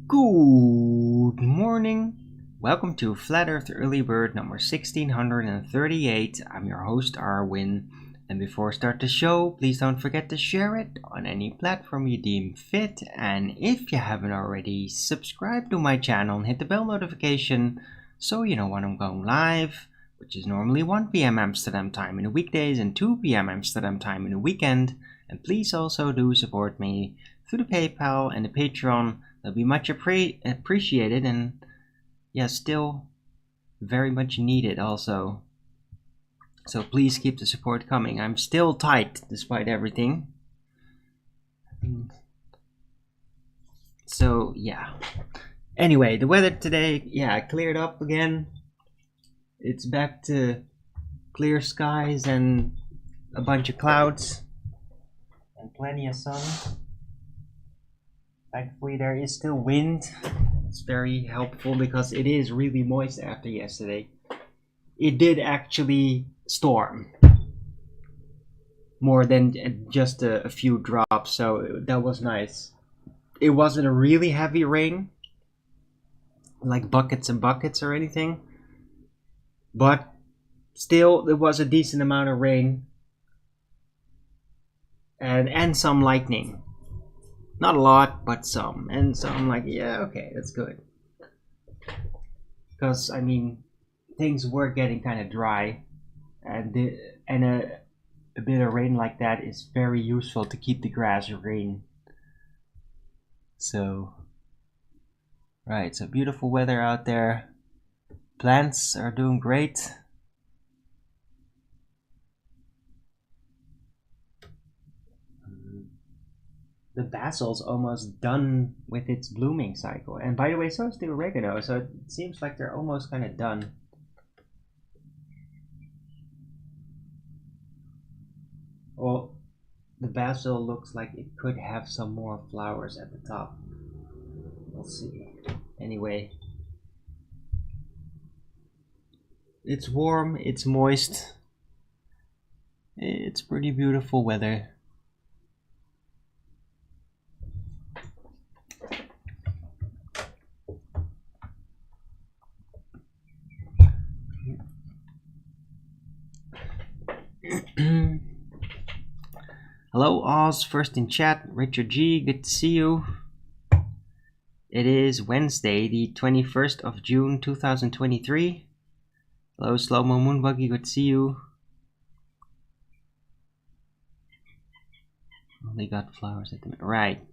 Good morning. Welcome to Flat Earth Early Bird number 1638. I'm your host, Arwin. And before I start the show, please don't forget to share it on any platform you deem fit. And if you haven't already, subscribe to my channel and hit the bell notification so you know when I'm going live, which is normally 1 p.m. Amsterdam time in the weekdays and 2 p.m. Amsterdam time in the weekend. And please also do support me through the PayPal and the Patreon. That'll be much appreciated, and yeah, still very much needed also. So please keep the support coming. I'm still tight despite everything. So yeah. Anyway, the weather today, cleared up again. It's back to clear skies and a bunch of clouds and plenty of sun. Thankfully, there is still wind. It's very helpful because it is really moist after yesterday. It did actually storm more than just a few drops, so that was nice. It wasn't a really heavy rain, like buckets and buckets or anything, but still there was a decent amount of rain and some lightning. Not a lot, but some. And so I'm like, yeah, okay, that's good. Because, I mean, things were getting kind of dry. And a bit of rain like that is very useful to keep the grass green. So, right, so beautiful weather out there. Plants are doing great. The basil's almost done with its blooming cycle. And by the way, so is the oregano, so it seems like they're almost kind of done. Well, the basil looks like it could have some more flowers at the top. We'll see. Anyway. It's warm, it's moist. It's pretty beautiful weather. Hello Oz, first in chat. Richard G, good to see you. It is Wednesday, the 21st of June 2023. Hello Slow-Mo Moonbuggy, good to see you. Only got flowers at the minute. Right.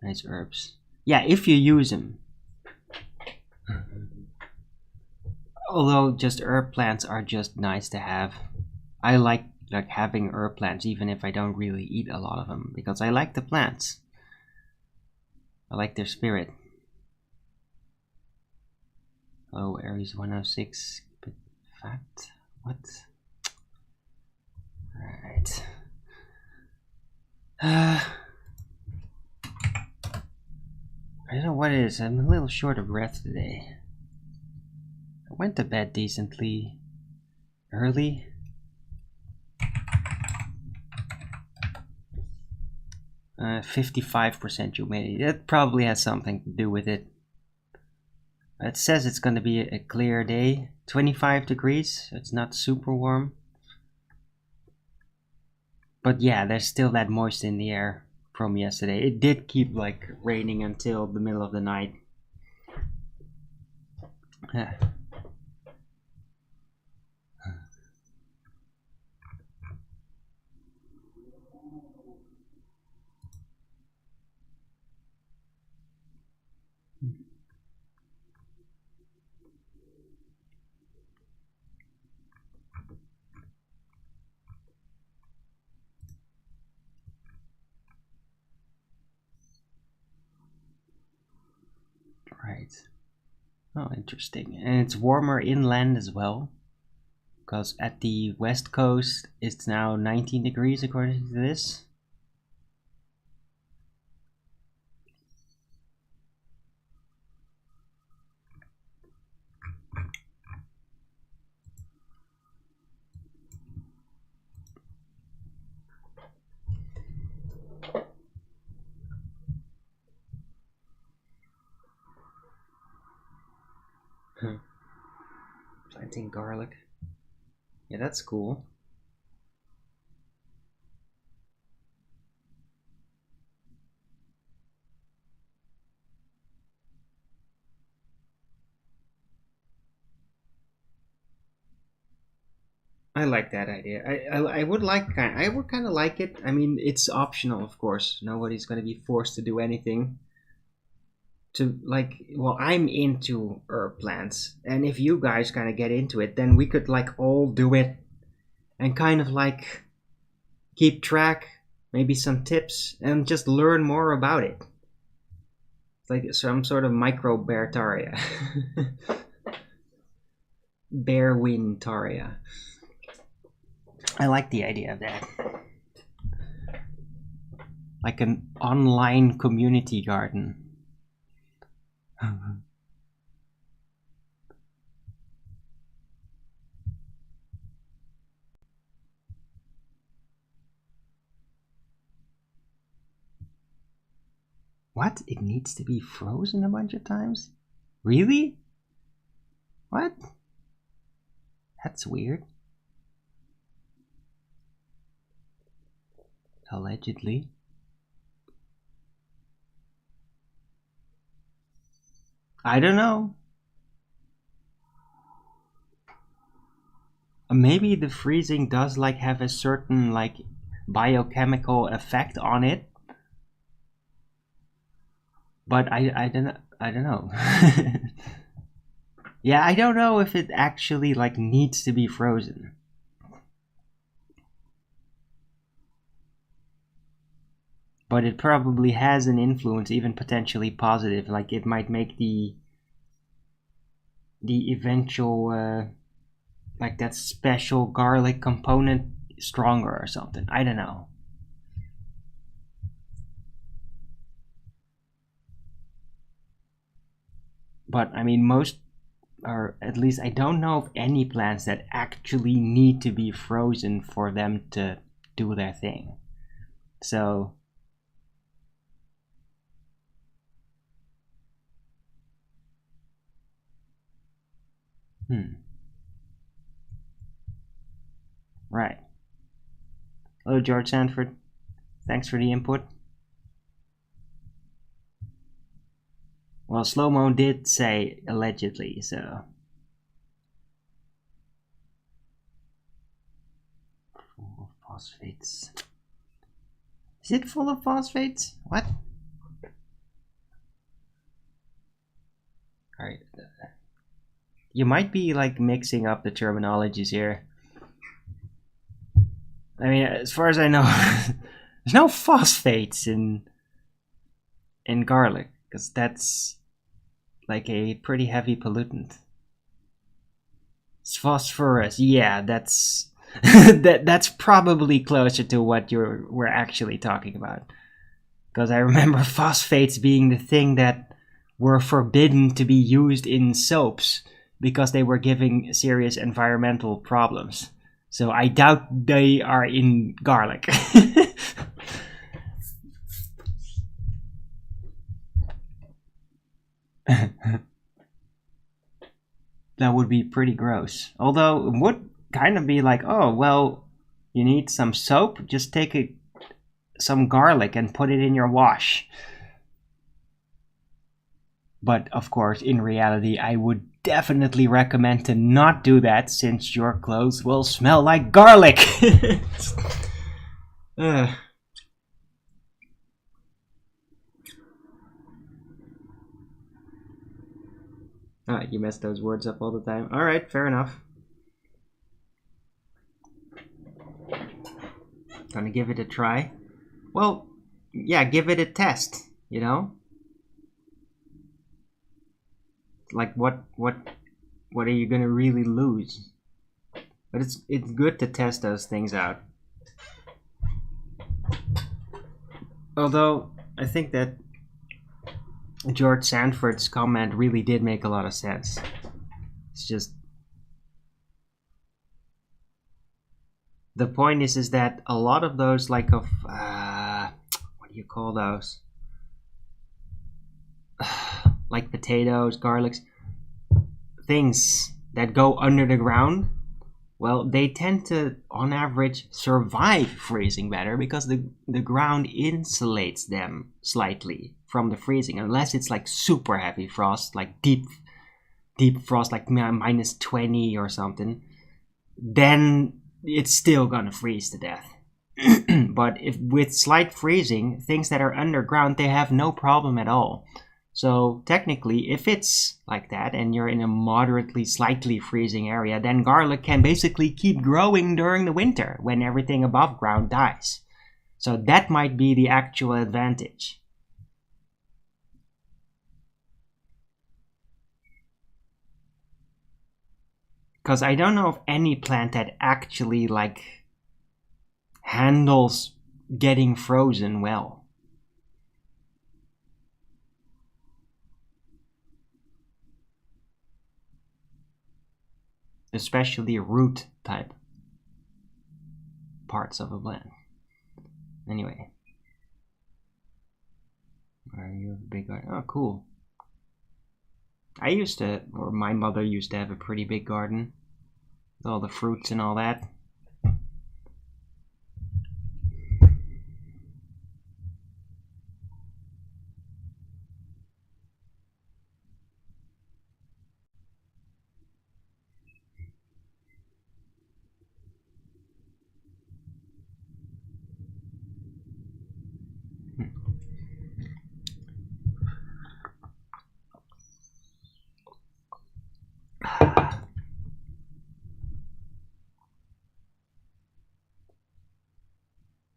Nice herbs. Yeah, if you use them. Although just herb plants are just nice to have. I like having herb plants even if I don't really eat a lot of them because I like the plants. I like their spirit. Oh, Aries 106, bit fat. What? Alright. I don't know what it is. I'm a little short of breath today. I went to bed decently early. Uh, 55% humidity. That probably has something to do with it. It says it's going to be a clear day. 25 degrees. So it's not super warm. But yeah, there's still that moist in the air from yesterday. It did keep like raining until the middle of the night. Right. Oh, interesting. And it's warmer inland as well. Because at the west coast, it's now 19 degrees according to this. Planting garlic. Yeah, that's cool. I like that idea. I would kind of like it. I mean, it's optional, of course. Nobody's going to be forced to do anything. To like, well, I'm into herb plants, and if you guys kind of get into it, then we could like all do it, and kind of like keep track, maybe some tips, and just learn more about it. It's like some sort of micro Bertaria. Bearwintaria. I like the idea of that. Like an online community garden. What? It needs to be frozen a bunch of times? Really? What? That's weird. Allegedly. I don't know. Maybe the freezing does like have a certain like biochemical effect on it. But I don't know. Yeah, I don't know if it actually like needs to be frozen. But it probably has an influence, even potentially positive. Like it might make the eventual like that special garlic component stronger or something. I don't know. But I mean, most, or at least I don't know of any plants that actually need to be frozen for them to do their thing. So, right. Hello, George Sanford. Thanks for the input. Well, Slow Mo did say allegedly, so. Full of phosphates. Is it full of phosphates? What? Alright. You might be like mixing up the terminologies here. I mean, as far as I know, there's no phosphates in garlic, because that's like a pretty heavy pollutant. It's phosphorus. Yeah, that's that's probably closer to what we're actually talking about. Because I remember phosphates being the thing that were forbidden to be used in soaps because they were giving serious environmental problems. So I doubt they are in garlic. That would be pretty gross. Although it would kind of be like, oh, well, You need some soap? Just take some garlic and put it in your wash. But of course, in reality, I would definitely recommend to not do that since your clothes will smell like garlic. You mess those words up all the time. Alright, fair enough. Gonna give it a try. Well, yeah, give it a test, you know? Like what are you gonna really lose? But it's good to test those things out. Although I think that George Sanford's comment really did make a lot of sense. It's just the point is that a lot of those what do you call those? Like potatoes, garlics, things that go under the ground, well, they tend to, on average, survive freezing better because the ground insulates them slightly from the freezing, unless it's like super heavy frost, like deep frost, like minus 20 or something, then it's still gonna freeze to death. But if with slight freezing, things that are underground, they have no problem at all. So technically, if it's like that and you're in a moderately, slightly freezing area, then garlic can basically keep growing during the winter when everything above ground dies. So that might be the actual advantage. Because I don't know of any plant that actually handles getting frozen well. Especially root type parts of a plant. Anyway. Are you a big garden? Oh, cool. My mother used to have a pretty big garden. With all the fruits and all that.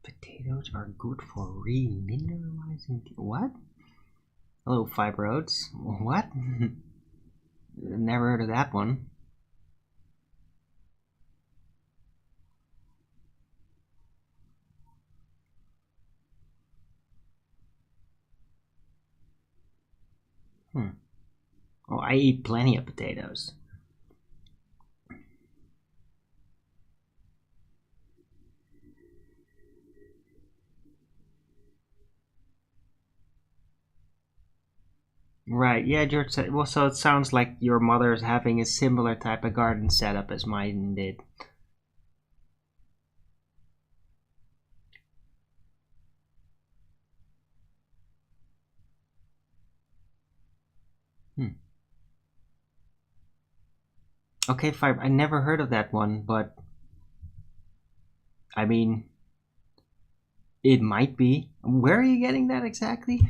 Potatoes are good for remineralizing. What? Hello, fibroids. What? Never heard of that one. Oh, I eat plenty of potatoes. Right, yeah, George said. Well, so it sounds like your mother's having a similar type of garden setup as mine did. Okay, fine. I never heard of that one, but I mean, it might be. Where are you getting that exactly?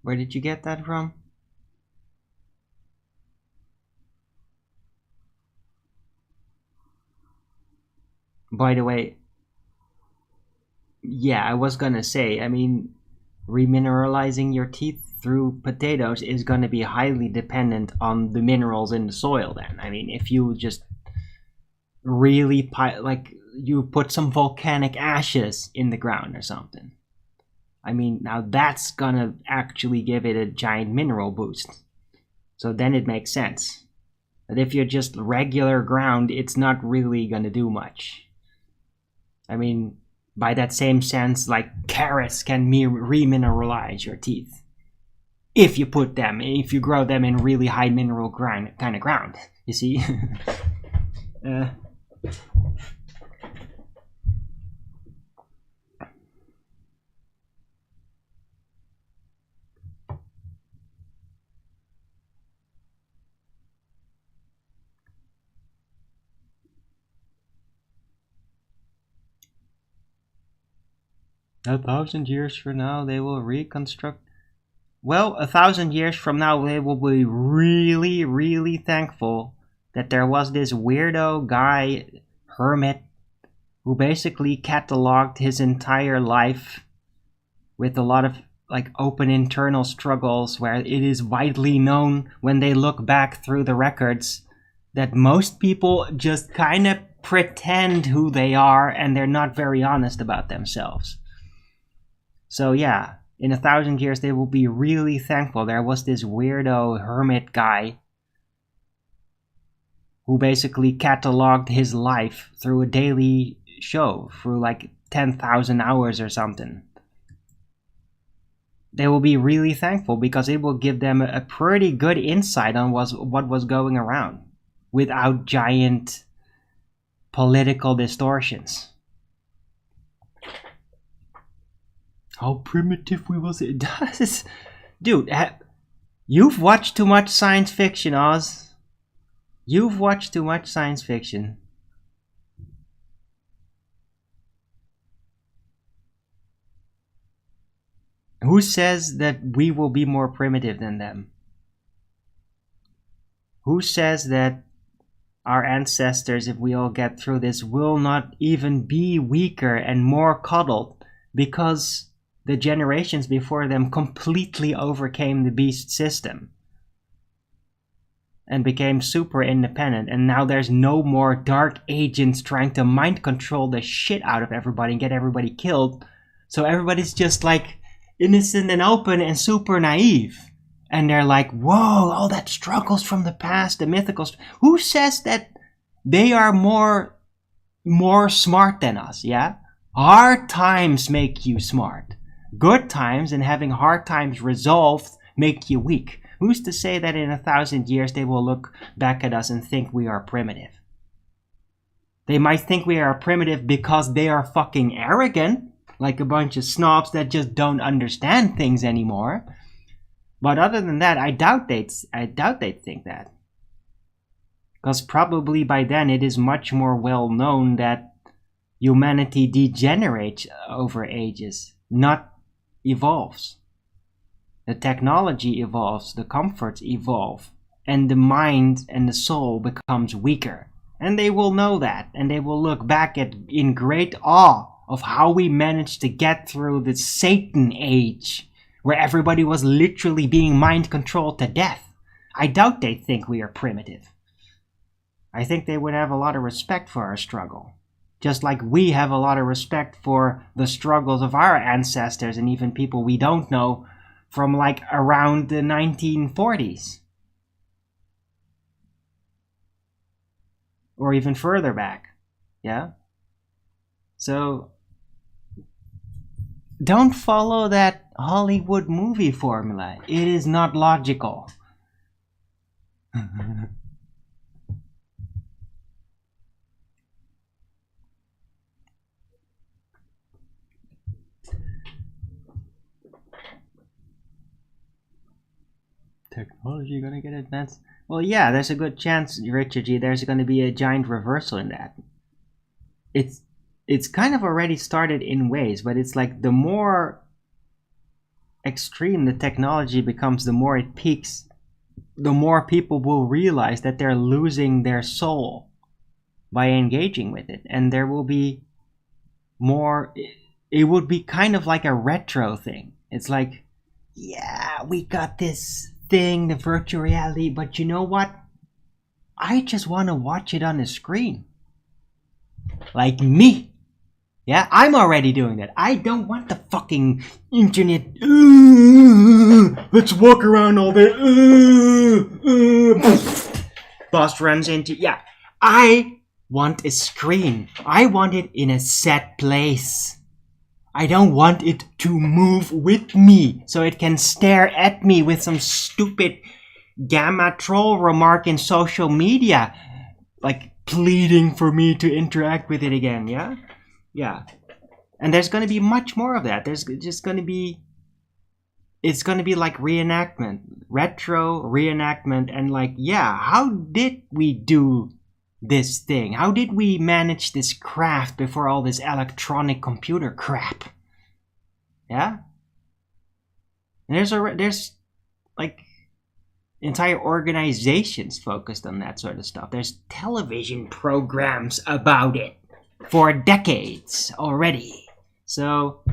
Where did you get that from? By the way, yeah, I was gonna say, I mean, remineralizing your teeth through potatoes is gonna be highly dependent on the minerals in the soil then. I mean, if you just really, you put some volcanic ashes in the ground or something. I mean, now that's gonna actually give it a giant mineral boost. So then it makes sense. But if you're just regular ground, it's not really gonna do much. I mean, By that same sense, like carrots can remineralize your teeth. If you grow them in really high mineral kind of ground, you see? 1,000 years from now, they will reconstruct. Well, 1,000 years from now, they will be really, really thankful that there was this weirdo guy, hermit, who basically cataloged his entire life with a lot of like open internal struggles, where it is widely known when they look back through the records that most people just kind of pretend who they are and they're not very honest about themselves. So yeah, in 1,000 years they will be really thankful there was this weirdo hermit guy who basically cataloged his life through a daily show, through like 10,000 hours or something. They will be really thankful because it will give them a pretty good insight on what was going around without giant political distortions. How primitive we was. It does. Dude, you've watched too much science fiction, Oz. You've watched too much science fiction. Who says that we will be more primitive than them? Who says that our ancestors, if we all get through this, will not even be weaker and more coddled because the generations before them completely overcame the beast system and became super independent, and now there's no more dark agents trying to mind control the shit out of everybody and get everybody killed. So everybody's just like innocent and open and super naive. And they're like, whoa, all that struggles from the past, the mythical. Who says that they are more smart than us, yeah? Hard times make you smart. Good times and having hard times resolved make you weak. Who's to say that in 1,000 years they will look back at us and think we are primitive? They might think we are primitive because they are fucking arrogant, like a bunch of snobs that just don't understand things anymore. But other than that, I doubt they'd think that. Because probably by then it is much more well known that humanity degenerates over ages, not evolves. The technology evolves, the comforts evolve, and the mind and the soul becomes weaker. And they will know that, and they will look back in great awe of how we managed to get through the Satan age, where everybody was literally being mind controlled to death. I doubt they think we are primitive. I think they would have a lot of respect for our struggle. Just like we have a lot of respect for the struggles of our ancestors and even people we don't know from like around the 1940s. Or even further back. Yeah? So don't follow that Hollywood movie formula. It is not logical. Technology gonna get advanced? Well, yeah, there's a good chance, Richard G, there's gonna be a giant reversal in that. It's kind of already started in ways, but it's like the more extreme the technology becomes, the more it peaks, the more people will realize that they're losing their soul by engaging with it. And there will be more, it would be kind of like a retro thing. It's like, yeah, we got this thing, the virtual reality, but you know what? I just want to watch it on the screen. Like me. Yeah, I'm already doing that. I don't want the fucking internet. Let's walk around all day. Boss runs into. Yeah, I want a screen. I want it in a set place. I don't want it to move with me so it can stare at me with some stupid gamma troll remark in social media, like pleading for me to interact with it again. Yeah. And there's going to be much more of that. There's just going to be, it's going to be like reenactment, retro reenactment, and like, yeah, how did we do this thing? How did we manage this craft before all this electronic computer crap? Yeah? And there's like entire organizations focused on that sort of stuff. There's television programs about it for decades already. So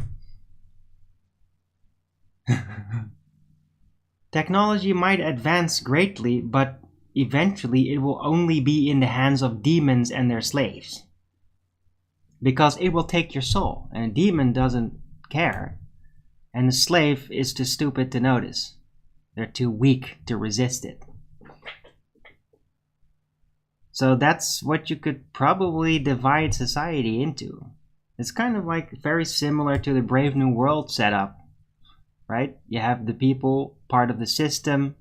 technology might advance greatly, but eventually it will only be in the hands of demons and their slaves. Because it will take your soul, and a demon doesn't care, and a slave is too stupid to notice. They're too weak to resist it. So that's what you could probably divide society into. It's kind of like very similar to the Brave New World setup, right? You have the people, part of the system,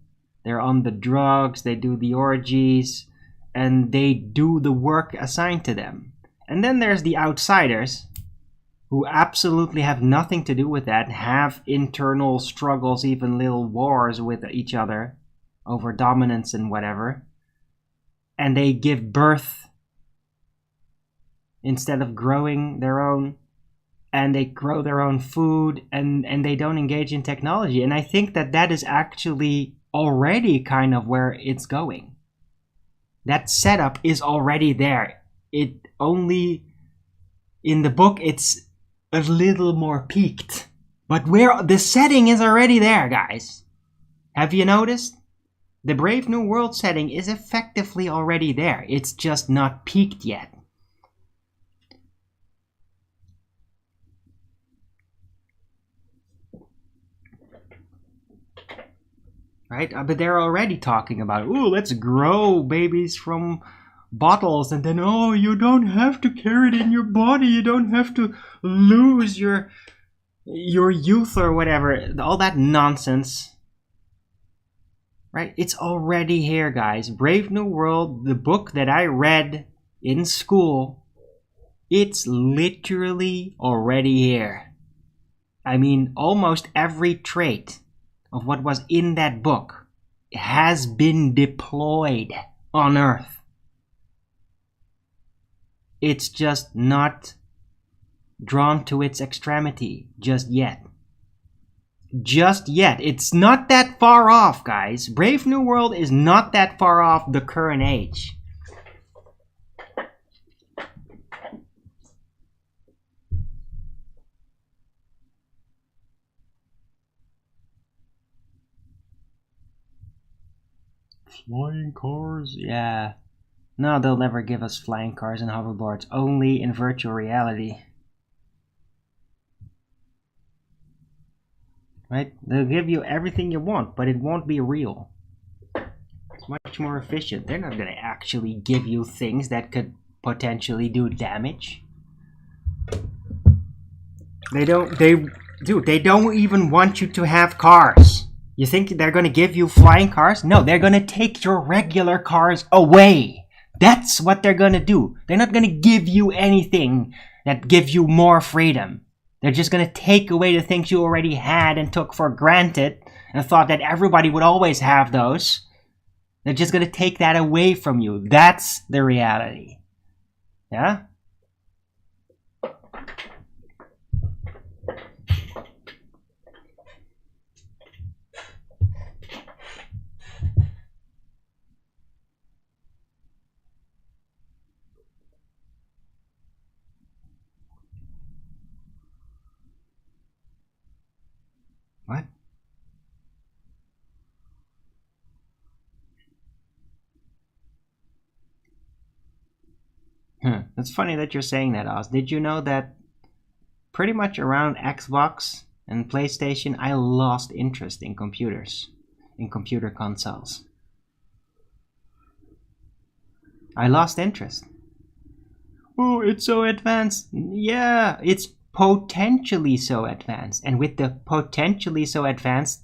they're on the drugs, they do the orgies, and they do the work assigned to them. And then there's the outsiders, who absolutely have nothing to do with that, have internal struggles, even little wars with each other over dominance and whatever. And they give birth instead of growing their own, and they grow their own food, and they don't engage in technology. And I think that is actually already kind of where it's going. That setup is already there. It only, in the book, it's a little more peaked. But where the setting is already there, guys. Have you noticed? The Brave New World setting is effectively already there. It's just not peaked yet. Right? But they're already talking about, ooh, let's grow babies from bottles, and then, oh, you don't have to carry it in your body, you don't have to lose your youth or whatever, all that nonsense, right? It's already here, guys. Brave New World, the book that I read in school, it's literally already here. I mean, almost every trait of what was in that book has been deployed on Earth. It's just not drawn to its extremity just yet. Just yet. It's not that far off, guys. Brave New World is not that far off the current age. Flying cars? Yeah. No, they'll never give us flying cars and hoverboards, only in virtual reality. Right? They'll give you everything you want, but it won't be real. It's much more efficient. They're not going to actually give you things that could potentially do damage. They don't even want you to have cars. You think they're going to give you flying cars? No, they're going to take your regular cars away. That's what they're going to do. They're not going to give you anything that gives you more freedom. They're just going to take away the things you already had and took for granted and thought that everybody would always have those. They're just going to take that away from you. That's the reality. Yeah? What? It's funny that you're saying that, Oz. Did you know that pretty much around Xbox and PlayStation, I lost interest in computers, in computer consoles. I lost interest. Oh, it's so advanced. Yeah, it's potentially so advanced. And with the potentially so advanced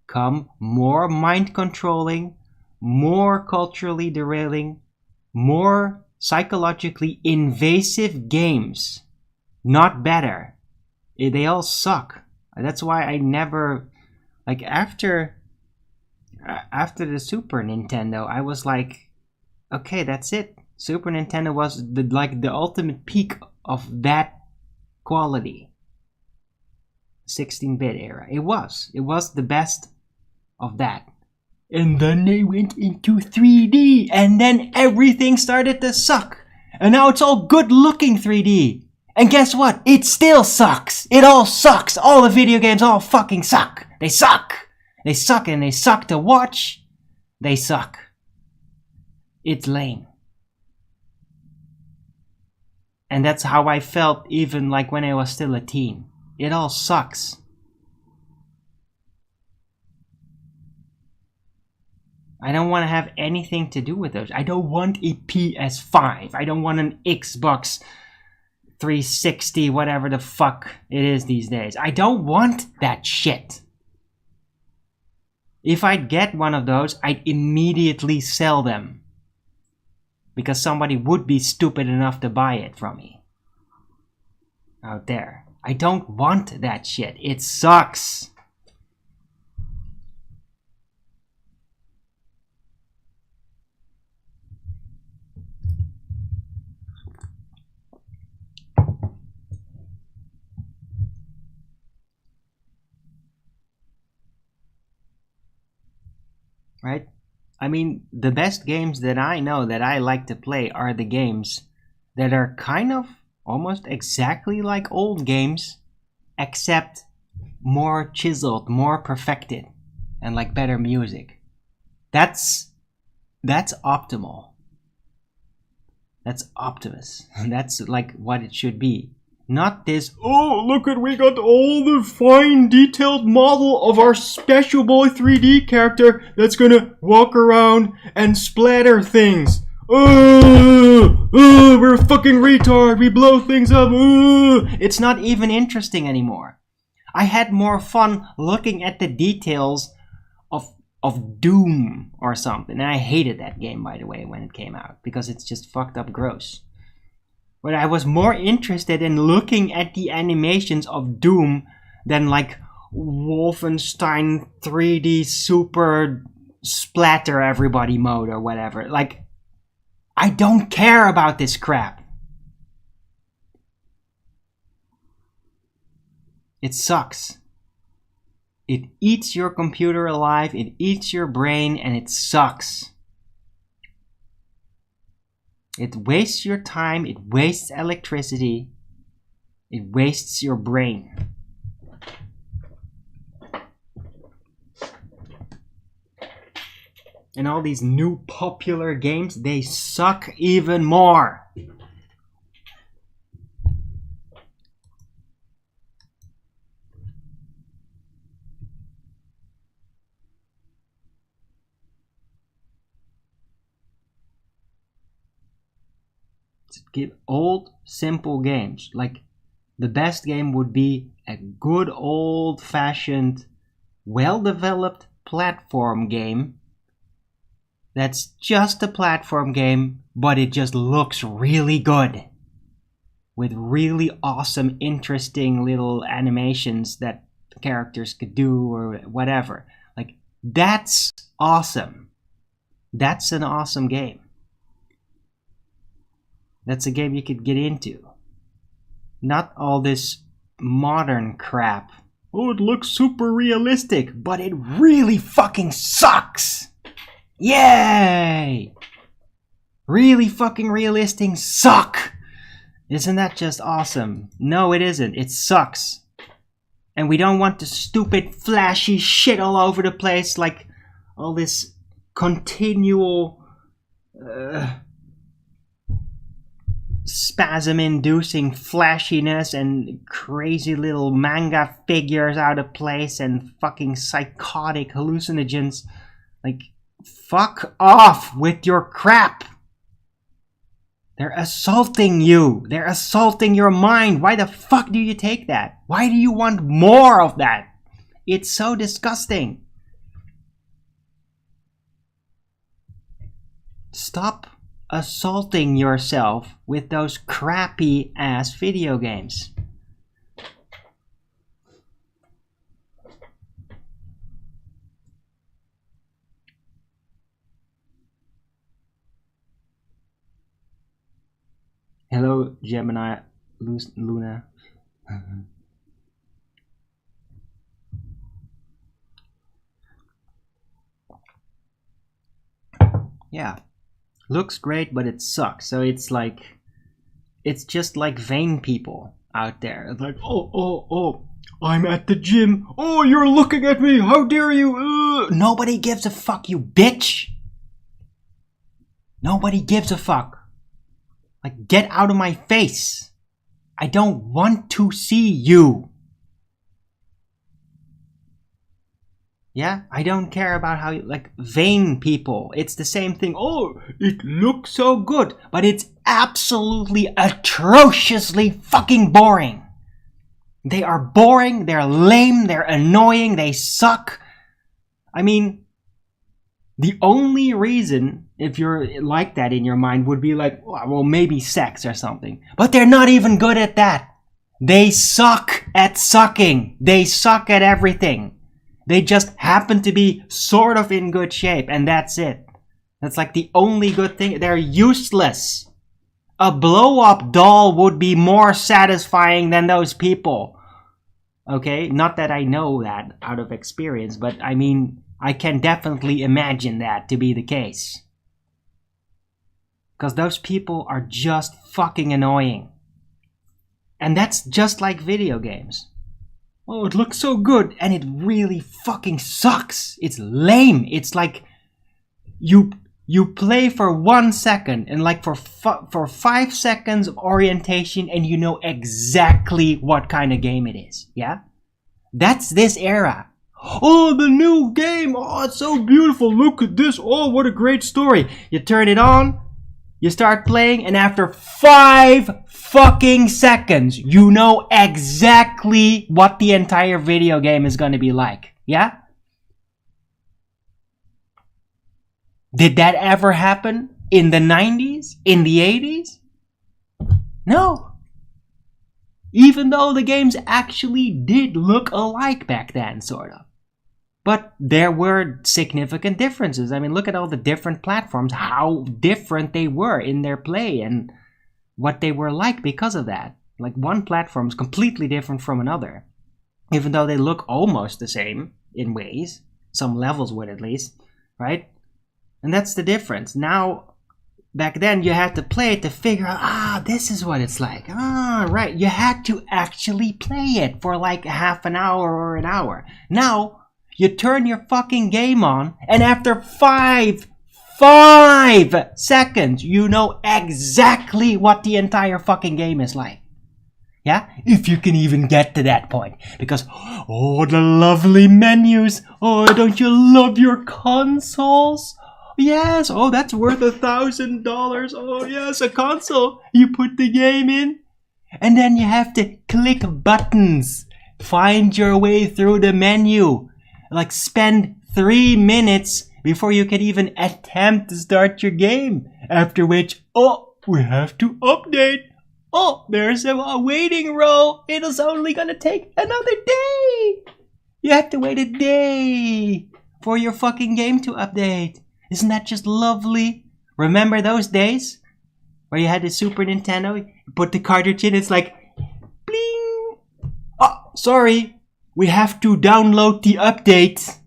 come more mind controlling, more culturally derailing, more psychologically invasive games. Not better. They all suck. That's why I never, like, after the Super Nintendo, I was like, okay, that's it. Super Nintendo was the ultimate peak of that quality. 16-bit era. It was the best of that. And then they went into 3D, and then everything started to suck. And now it's all good looking 3D. And guess what? It still sucks. It all sucks. All the video games all fucking suck. They suck. They suck, and they suck to watch. They suck. It's lame. And that's how I felt even like when I was still a teen. It all sucks. I don't want to have anything to do with those. I don't want a PS5. I don't want an Xbox 360, whatever the fuck it is these days. I don't want that shit. If I'd get one of those, I'd immediately sell them. Because somebody would be stupid enough to buy it from me. Out there. I don't want that shit. It sucks. Right? I mean, the best games that I know that I like to play are the games that are kind of almost exactly like old games, except more chiseled, more perfected, and like better music. That's optimal. That's Optimus. That's like what it should be. Not this, oh, look at, we got all the fine detailed model of our Special Boy 3D character that's gonna walk around and splatter things. We're a fucking retard, we blow things up. It's not even interesting anymore. I had more fun looking at the details of Doom or something. And I hated that game, by the way, when it came out, because it's just fucked up gross. But I was more interested in looking at the animations of Doom than like Wolfenstein 3D super splatter everybody mode or whatever. Like, I don't care about this crap. It sucks. It eats your computer alive, it eats your brain, and it sucks. It wastes your time, it wastes electricity, it wastes your brain. And all these new popular games, they suck even more. Give old, simple games. Like, the best game would be a good old-fashioned, well-developed platform game that's just a platform game, but it just looks really good. With really awesome, interesting little animations that characters could do or whatever. Like, that's awesome. That's an awesome game. That's a game you could get into. Not all this modern crap. Oh, it looks super realistic, but it really fucking sucks! Yay! Really fucking realistic suck! Isn't that just awesome? No, it isn't. It sucks. And we don't want the stupid flashy shit all over the place, like all this continual spasm-inducing flashiness and crazy little manga figures out of place and fucking psychotic hallucinogens. Like, fuck off with your crap! They're assaulting you. They're assaulting your mind. Why the fuck do you take that? Why do you want more of that? It's so disgusting. Stop assaulting yourself with those crappy ass video games. Hello, Gemini, Luna. Yeah, looks great, but it sucks. So it's like, it's just like vain people out there. It's like, oh, I'm at the gym. Oh, you're looking at me. How dare you? Nobody gives a fuck, you bitch. Nobody gives a fuck. Like, get out of my face. I don't want to see you. Yeah, I don't care about how you, like, vain people. It's the same thing. Oh, it looks so good, but it's absolutely atrociously fucking boring. They are boring, they're lame, they're annoying, they suck. I mean, the only reason, if you're like that in your mind, would be like, well, maybe sex or something. But they're not even good at that. They suck at sucking. They suck at everything. They just happen to be sort of in good shape, and that's it. That's like the only good thing. They're useless. A blow-up doll would be more satisfying than those people. Okay? Not that I know that out of experience, but I mean, I can definitely imagine that to be the case. Because those people are just fucking annoying. And that's just like video games. Oh, it looks so good, and it really fucking sucks. It's lame. It's like you play for 1 second, and like for 5 seconds of orientation, and you know exactly what kind of game it is. Yeah? That's this era. Oh, the new game. Oh, it's so beautiful. Look at this. Oh, what a great story. You turn it on, you start playing, and after 5 fucking seconds, you know exactly what the entire video game is gonna be like. Yeah? Did that ever happen in the 90s? In the 80s? No. Even though the games actually did look alike back then, sort of. But there were significant differences. I mean, look at all the different platforms, how different they were in their play and what they were like because of that. Like, one platform is completely different from another. Even though they look almost the same in ways. Some levels would, at least. Right? And that's the difference. Now, back then you had to play it to figure out, this is what it's like. Right. You had to actually play it for like half an hour or an hour. Now, you turn your fucking game on, and after 5 seconds, you know exactly what the entire fucking game is like. Yeah? If you can even get to that point. Because, oh, the lovely menus. Oh, don't you love your consoles? Yes. Oh, that's worth $1,000. Oh, yes, a console. You put the game in, and then you have to click buttons. Find your way through the menu. Like, spend 3 minutes before you can even attempt to start your game. After which, oh, we have to update. Oh, there's a waiting row. It's only gonna take another day. You have to wait a day for your fucking game to update. Isn't that just lovely? Remember those days where you had the Super Nintendo? You put the cartridge in, it's like, bling. Oh, sorry. We have to download the update.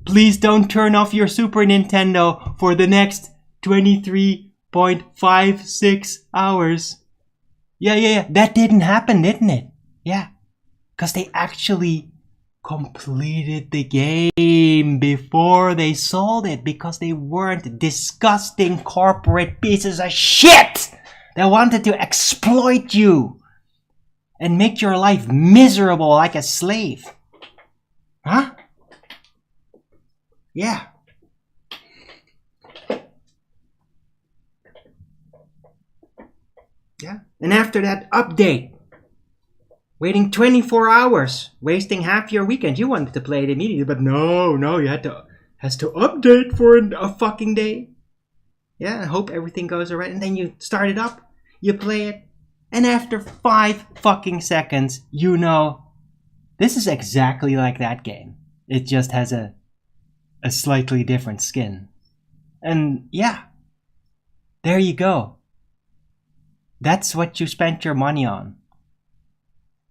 Please don't turn off your Super Nintendo for the next 23.56 hours. Yeah. That didn't happen, didn't it? Yeah. Because they actually completed the game before they sold it. Because they weren't disgusting corporate pieces of shit that wanted to exploit you and make your life miserable like a slave. Huh? Yeah. Yeah. And after that, update. Waiting 24 hours, wasting half your weekend. You wanted to play it immediately, but no, you has to update for a fucking day. Yeah, I hope everything goes alright. And then you start it up, you play it, and after 5 fucking seconds, you know, this is exactly like that game. It just has a slightly different skin. And yeah, there you go. That's what you spent your money on.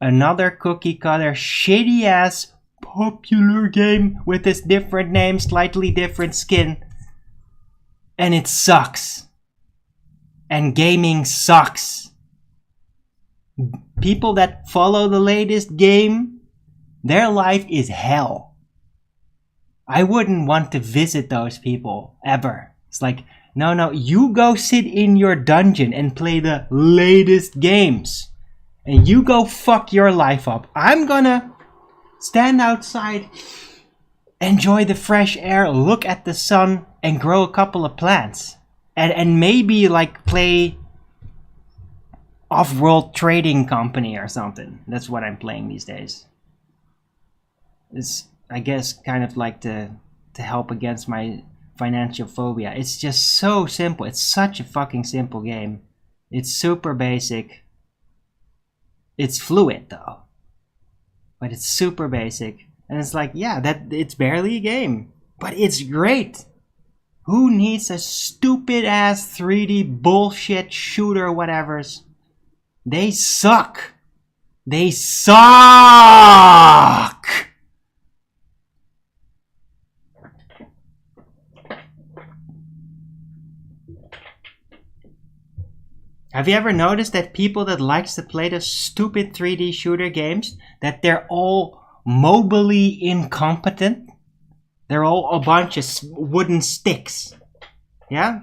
Another cookie cutter, shitty ass, popular game with this different name, slightly different skin. And it sucks. And gaming sucks. People that follow the latest game, their life is hell. I wouldn't want to visit those people ever. It's like, no, you go sit in your dungeon and play the latest games. And you go fuck your life up. I'm gonna stand outside, enjoy the fresh air, look at the sun, and grow a couple of plants. And maybe like play Off-World Trading Company or something. That's what I'm playing these days. It's, I guess, kind of like to help against my financial phobia. It's just so simple. It's such a fucking simple game. It's super basic. It's fluid though, but it's super basic, and it's like, yeah, that it's barely a game, but it's great. Who needs a stupid ass 3D bullshit shooter whatevers? They suck. They suck. Have you ever noticed that people that likes to play the stupid 3D shooter games, that they're all mobily incompetent? They're all a bunch of wooden sticks. Yeah?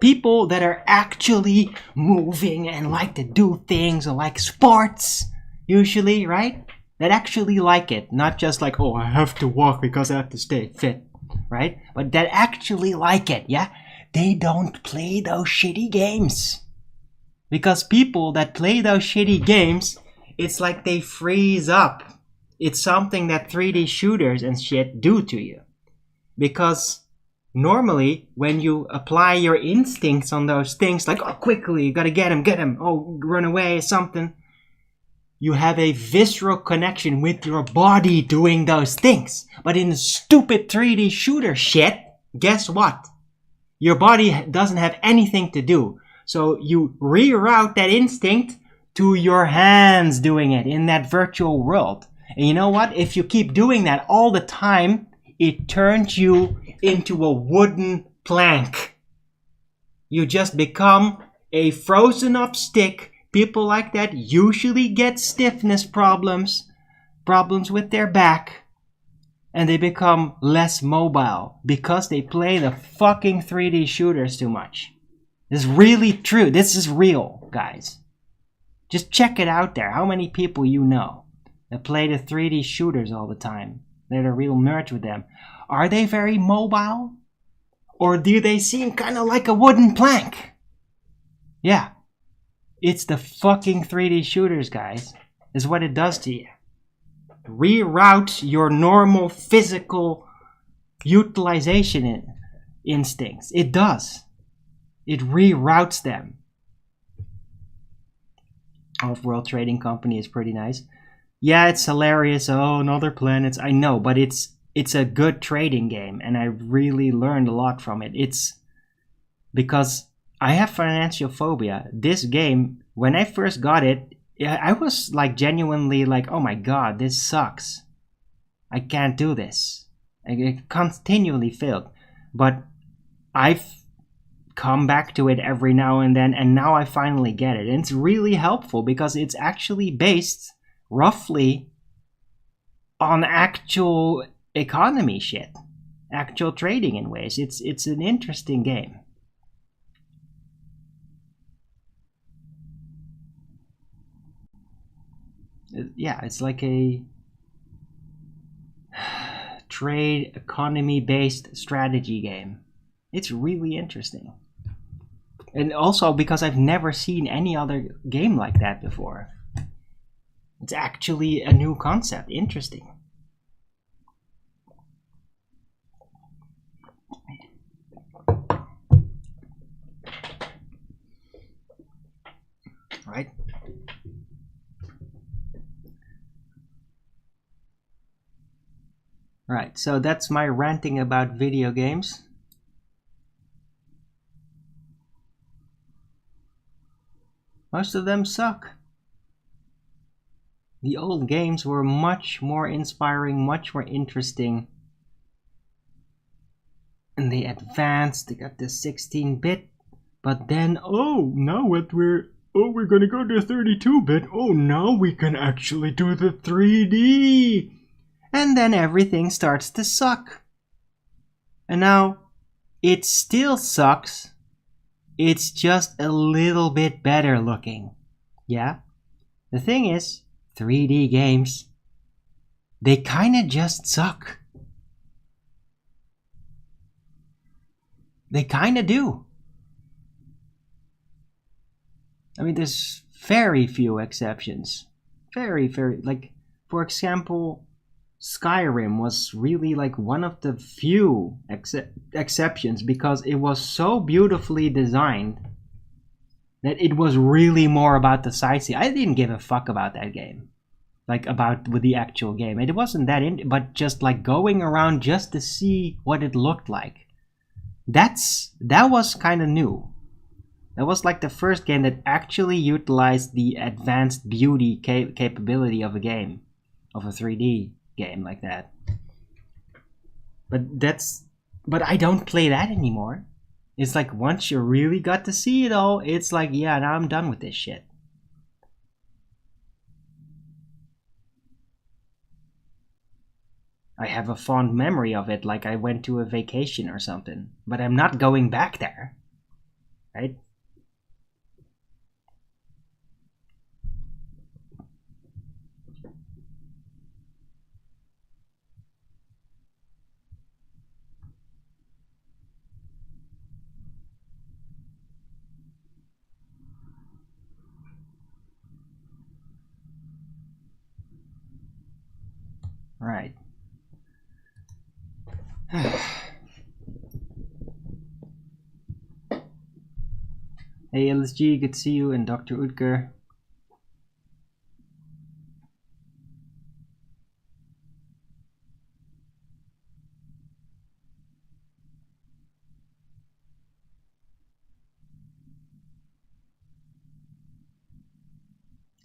People that are actually moving and like to do things, or like sports, usually, right? That actually like it. Not just like, oh, I have to walk because I have to stay fit, right? But that actually like it, yeah? They don't play those shitty games. Because people that play those shitty games, it's like they freeze up. It's something that 3D shooters and shit do to you. Because normally, when you apply your instincts on those things, like, oh, quickly, you gotta get him, oh, run away, something, you have a visceral connection with your body doing those things. But in the stupid 3D shooter shit, guess what? Your body doesn't have anything to do. So you reroute that instinct to your hands doing it in that virtual world. And you know what? If you keep doing that all the time, it turns you into a wooden plank. You just become a frozen up stick. People like that usually get stiffness problems with their back, and they become less mobile because they play the fucking 3D shooters too much. This is really true. This is real, guys. Just check it out there. How many people you know that play the 3D shooters all the time? They're the real nerds with them. Are they very mobile? Or do they seem kind of like a wooden plank? Yeah. It's the fucking 3D shooters, guys. Is what it does to you. Reroute your normal physical utilization instincts. It does. It reroutes them. Off-World Trading Company is pretty nice. Yeah, it's hilarious. Oh, another planets. I know, but it's a good trading game, and I really learned a lot from it. It's because I have financial phobia. This game, when I first got it, I was like genuinely like, oh my god, this sucks. I can't do this. I continually failed. But I've come back to it every now and then, and now I finally get it. And it's really helpful because it's actually based roughly on actual economy shit, actual trading in ways. It's an interesting game. Yeah, it's like a trade economy based strategy game. It's really interesting. And also because I've never seen any other game like that before. It's actually a new concept. Interesting. Right? Right, so that's my ranting about video games. Most of them suck. The old games were much more inspiring, much more interesting. And they advanced, they got the 16-bit. But then, now we're gonna go to 32-bit. Oh, now we can actually do the 3D. And then everything starts to suck. And now, it still sucks. It's just a little bit better looking. Yeah? The thing is, 3D games, they kinda just suck. They kinda do. I mean, there's very few exceptions. Very, like, for example, Skyrim was really like one of the few exceptions because it was so beautifully designed that it was really more about the sightseeing. I didn't give a fuck about that game. Like, with the actual game. It wasn't that but just like going around just to see what it looked like. That was kind of new. That was like the first game that actually utilized the advanced beauty capability of a game, of a 3D game like that. But I don't play that anymore. It's like once you really got to see it all, it's like, yeah, now I'm done with this shit. I have a fond memory of it, like I went to a vacation or something, but I'm not going back there, right? Right. Hey LSG, good to see you, and Dr. Utker.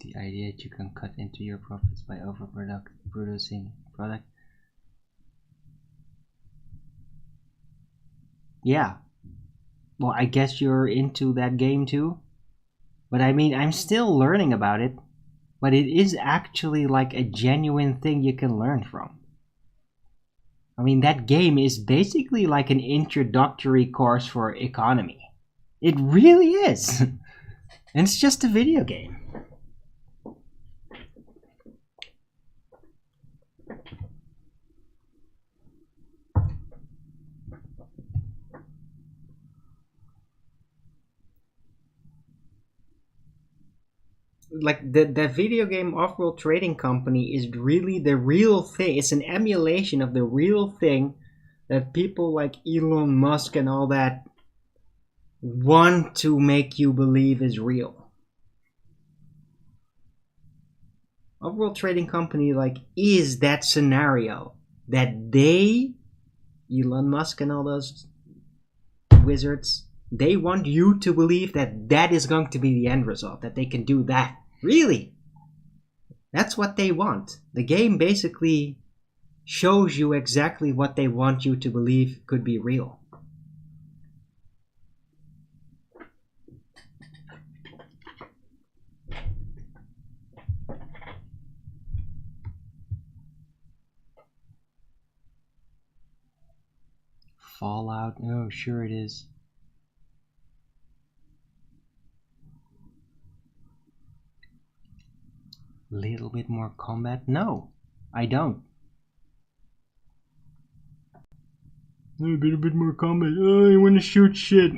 The idea that you can cut into your profits by overproducing product. Yeah. Well, I guess you're into that game too. But I mean, I'm still learning about it. But it is actually like a genuine thing you can learn from. I mean, that game is basically like an introductory course for economy. It really is. And it's just a video game. Like the video game Off-World Trading Company is really the real thing. It's an emulation of the real thing that people like Elon Musk and all that want to make you believe is real. Off-World Trading Company like is that scenario that they, Elon Musk and all those wizards, they want you to believe that that is going to be the end result, that they can do that. Really? That's what they want. The game basically shows you exactly what they want you to believe could be real. Fallout? Oh, sure it is. Little bit more combat? No, I don't. A bit more combat. Oh, I want to shoot shit.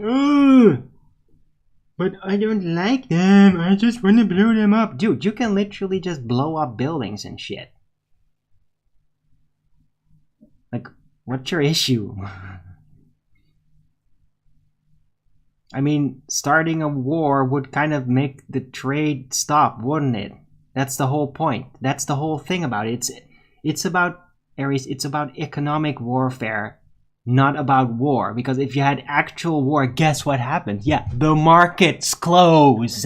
But I don't like them. I just want to blow them up. Dude, you can literally just blow up buildings and shit. Like, what's your issue? I mean, starting a war would kind of make the trade stop, wouldn't it? That's the whole point. That's the whole thing about it. It's about, Aries, it's about economic warfare, not about war. Because if you had actual war, guess what happens? Yeah, the markets close.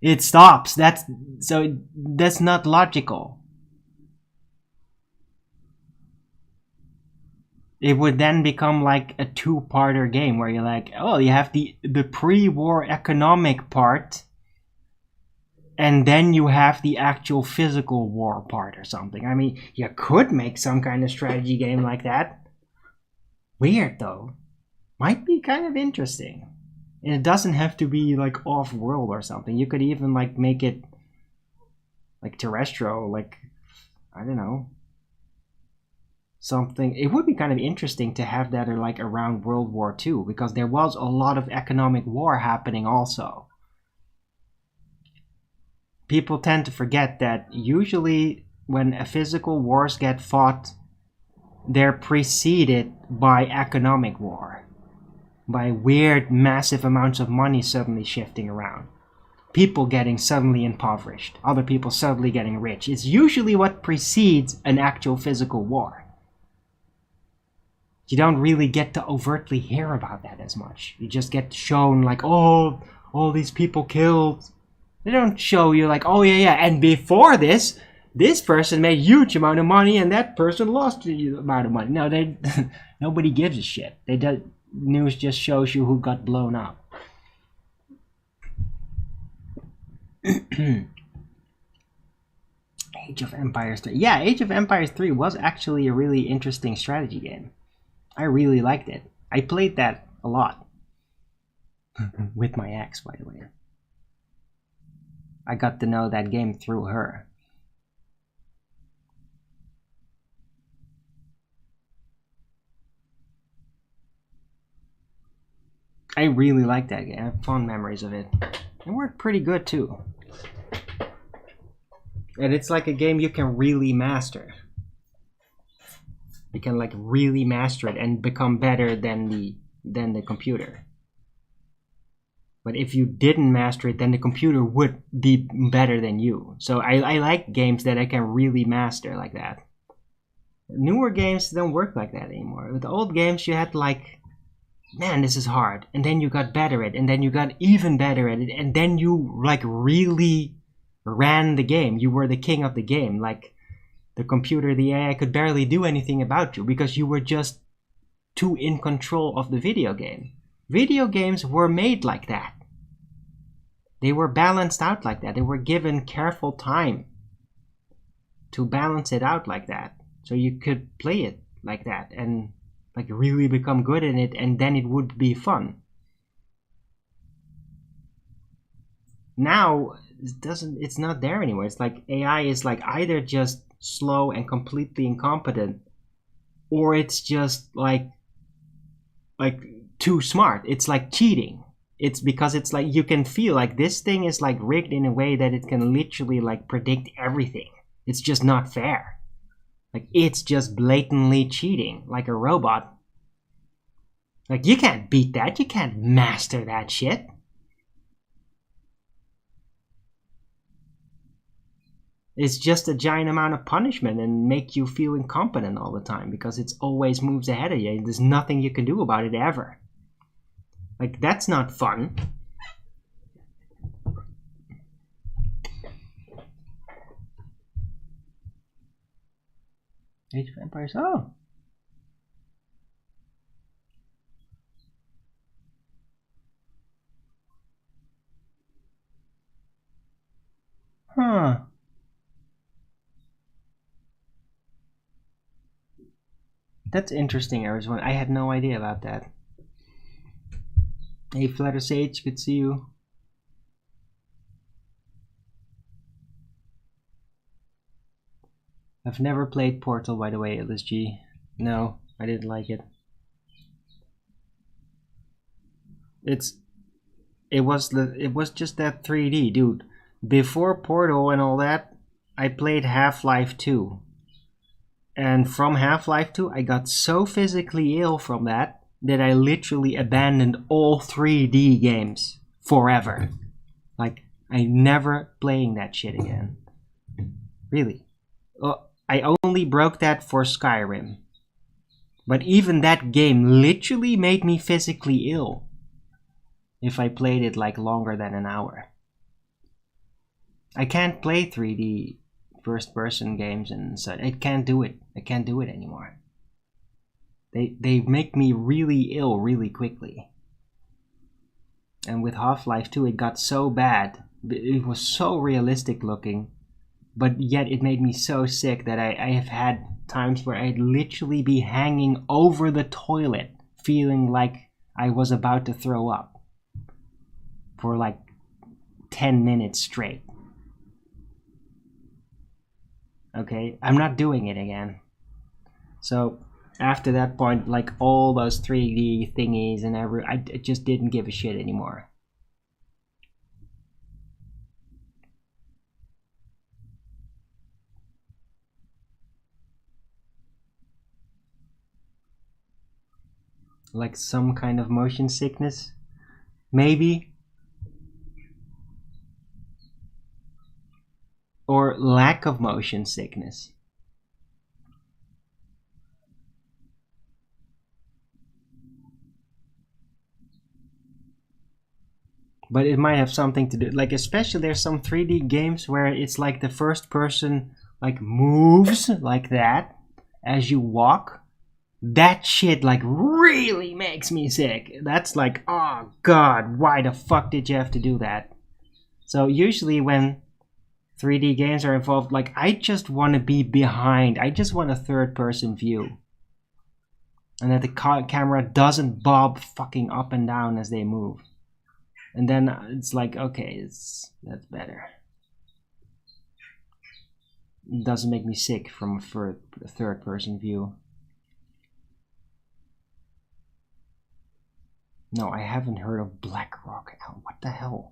It stops. That's not logical. It would then become like a two-parter game where you're like, oh, you have the pre-war economic part, and then you have the actual physical war part or something. I mean, you could make some kind of strategy game like that. Weird though. Might be kind of interesting. And it doesn't have to be like off-world or something. You could even like make it like terrestrial, like, I don't know, something. It would be kind of interesting to have that like around World War II, because there was a lot of economic war happening also. People tend to forget that usually when physical wars get fought, they're preceded by economic war, by weird massive amounts of money suddenly shifting around, people getting suddenly impoverished, other people suddenly getting rich. It's usually what precedes an actual physical war. You don't really get to overtly hear about that as much. You just get shown like, oh, all these people killed. They don't show you like, oh yeah, and before this person made a huge amount of money and that person lost a amount of money. No, nobody gives a shit. News just shows you who got blown up. Age of Empires 3. Yeah, Age of Empires 3 was actually a really interesting strategy game. I really liked it. I played that a lot. With my ex, by the way. I got to know that game through her. I really liked that game. I have fond memories of it. It worked pretty good too. And it's like a game you can really master. You can like really master it and become better than the computer. But if you didn't master it, then the computer would be better than you. So I like games that I can really master like that. Newer games don't work like that anymore. With the old games, you had like, man, this is hard. And then you got better at it. And then you got even better at it. And then you like really ran the game. You were the king of the game. Like the computer, the AI could barely do anything about you because you were just too in control of the video game. Video games were made like that. They were balanced out like that. They were given careful time to balance it out like that. So you could play it like that and like really become good in it, and then it would be fun. Now it's not there anymore. It's like AI is like either just slow and completely incompetent, or it's just like too smart. It's like cheating. It's because it's like you can feel like this thing is like rigged in a way that it can literally like predict everything. It's just not fair. Like it's just blatantly cheating, like a robot. Like you can't beat that. You can't master that shit. It's just a giant amount of punishment and make you feel incompetent all the time because it always moves ahead of you. There's nothing you can do about it ever. Like, that's not fun. Age of Empires, oh. Huh. That's interesting, Arizona. I had no idea about that. Hey, Flutter Sage, good to see you. I've never played Portal, by the way, LSG. No, I didn't like it. It was just that 3D, dude. Before Portal and all that, I played Half-Life 2. And from Half-Life 2, I got so physically ill from that I literally abandoned all 3D games forever. Like, I never playing that shit again. Really. I only broke that for Skyrim. But even that game literally made me physically ill if I played it like longer than an hour. I can't play 3D first-person games and such. I can't do it. I can't do it anymore. They make me really ill really quickly. And with Half-Life 2, it got so bad. It was so realistic looking, but yet it made me so sick that I have had times where I'd literally be hanging over the toilet, feeling like I was about to throw up for like 10 minutes straight. Okay, I'm not doing it again. So after that point, like all those 3D thingies and I just didn't give a shit anymore. Like some kind of motion sickness? Maybe. Or lack of motion sickness. But it might have something to do, like especially there's some 3D games where it's like the first person like moves like that as you walk. That shit like really makes me sick. That's like, oh god, why the fuck did you have to do that? So usually when 3D games are involved, like I just want to be behind. I just want a third person view. And that the camera doesn't bob fucking up and down as they move. And then it's like, okay, that's better. It doesn't make me sick from a third person view. No, I haven't heard of BlackRock. What the hell?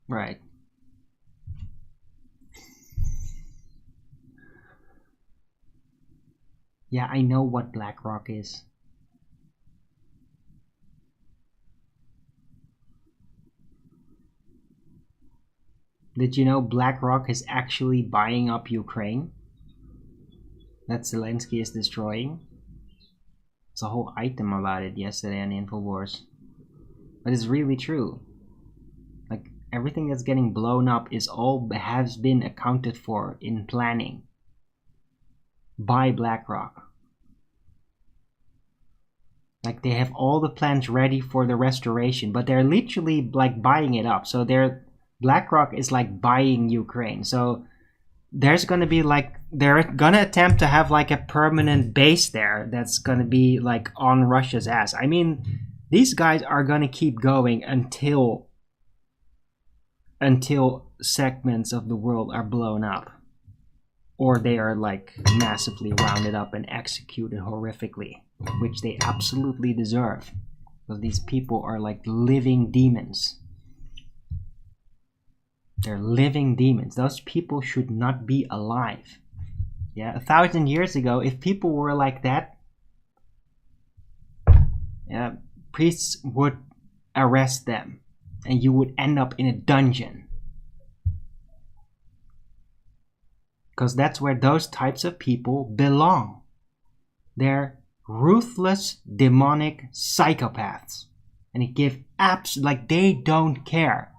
Right. Yeah, I know what BlackRock is. Did you know BlackRock is actually buying up Ukraine? That Zelensky is destroying? There's a whole item about it yesterday on InfoWars. But it's really true. Like, everything that's getting blown up has been accounted for in planning by BlackRock. Like, they have all the plans ready for the restoration, but they're literally like buying it up. So BlackRock is like buying Ukraine. So there's gonna be like, they're gonna attempt to have like a permanent base there that's gonna be like on Russia's ass. I mean, these guys are gonna keep going until segments of the world are blown up, or they are like massively rounded up and executed horrifically, which they absolutely deserve, because these people are like living demons. They're living demons. Those people should not be alive. Yeah, 1,000 years ago, if people were like that, priests would arrest them and you would end up in a dungeon. Because that's where those types of people belong. They're ruthless, demonic psychopaths. And it gives like they don't care.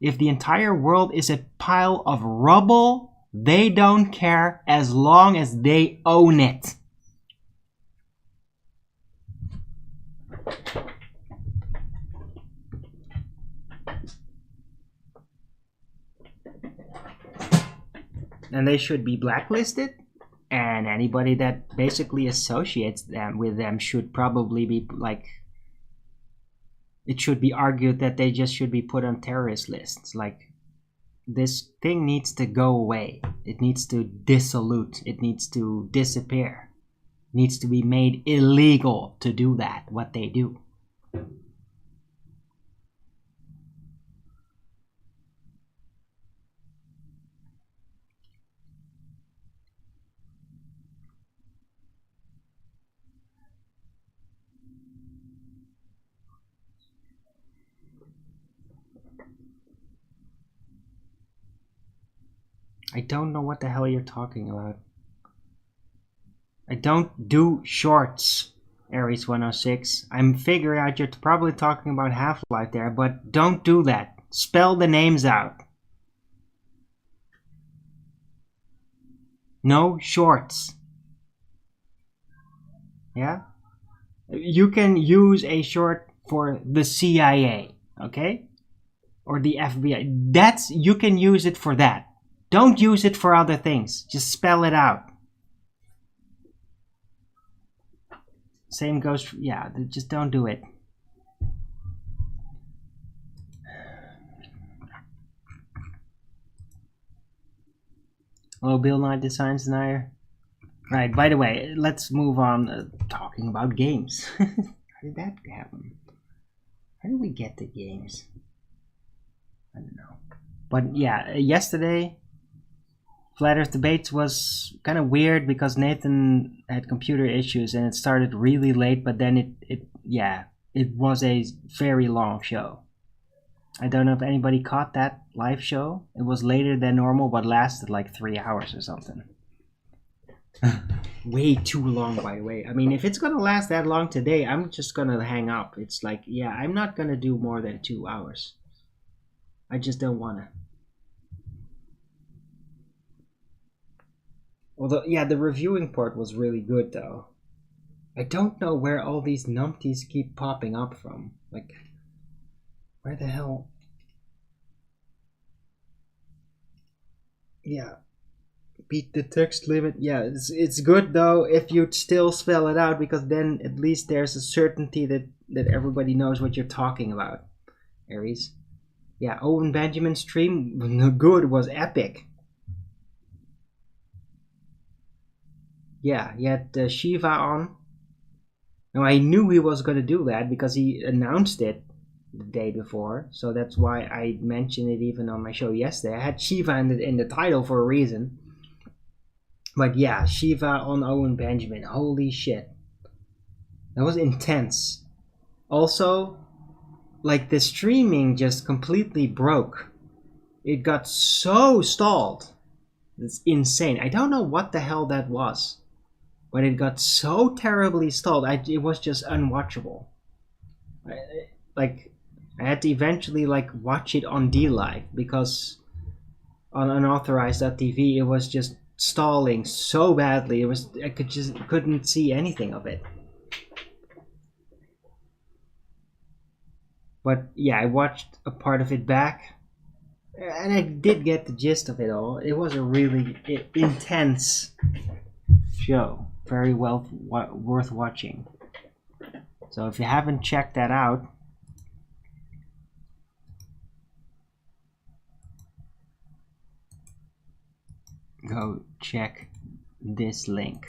If the entire world is a pile of rubble, they don't care as long as they own it. And they should be blacklisted, and anybody that basically associates them with them should probably be like it should be argued that they just should be put on terrorist lists. Like, this thing needs to go away. It needs to dissolute. It needs to disappear. It needs to be made illegal to do that, what they do. I don't know what the hell you're talking about. I don't do shorts, Aries 106. I'm figuring out you're probably talking about Half-Life there, but don't do that. Spell the names out. No shorts. Yeah? You can use a short for the CIA, okay? Or the FBI. You can use it for that. Don't use it for other things. Just spell it out. Same goes for, yeah, just don't do it. Hello, Bill Nye Designs Denier. Right, by the way, let's move on talking about games. How did that happen? How did we get to games? I don't know. But yeah, yesterday, Flat Earth Debates was kind of weird because Nathan had computer issues and it started really late, but then it was a very long show. I don't know if anybody caught that live show. It was later than normal, but lasted like 3 hours or something. Way too long, by the way. I mean, if it's gonna last that long today, I'm just gonna hang up. It's like, yeah, I'm not gonna do more than 2 hours. I just don't wanna. Although, yeah, the reviewing part was really good, though. I don't know where all these numpties keep popping up from. Like, where the hell? Yeah. Beat the text limit. Yeah, it's good, though, if you still spell it out, because then at least there's a certainty that everybody knows what you're talking about, Aries. Yeah, Owen Benjamin's stream, good, was epic. Yeah, he had Shiva on. Now, I knew he was going to do that because he announced it the day before, so that's why I mentioned it even on my show yesterday. I had Shiva in the title for a reason. But yeah, Shiva on Owen Benjamin. Holy shit. That was intense. Also, like, the streaming just completely broke. It got so stalled. It's insane. I don't know what the hell that was. But it got so terribly stalled. It was just unwatchable. I had to eventually watch it on DLive because on unauthorized.tv it was just stalling so badly. I couldn't see anything of it. But yeah, I watched a part of it back, and I did get the gist of it all. It was a really intense show, very well worth watching. So if you haven't checked that out, go check this link.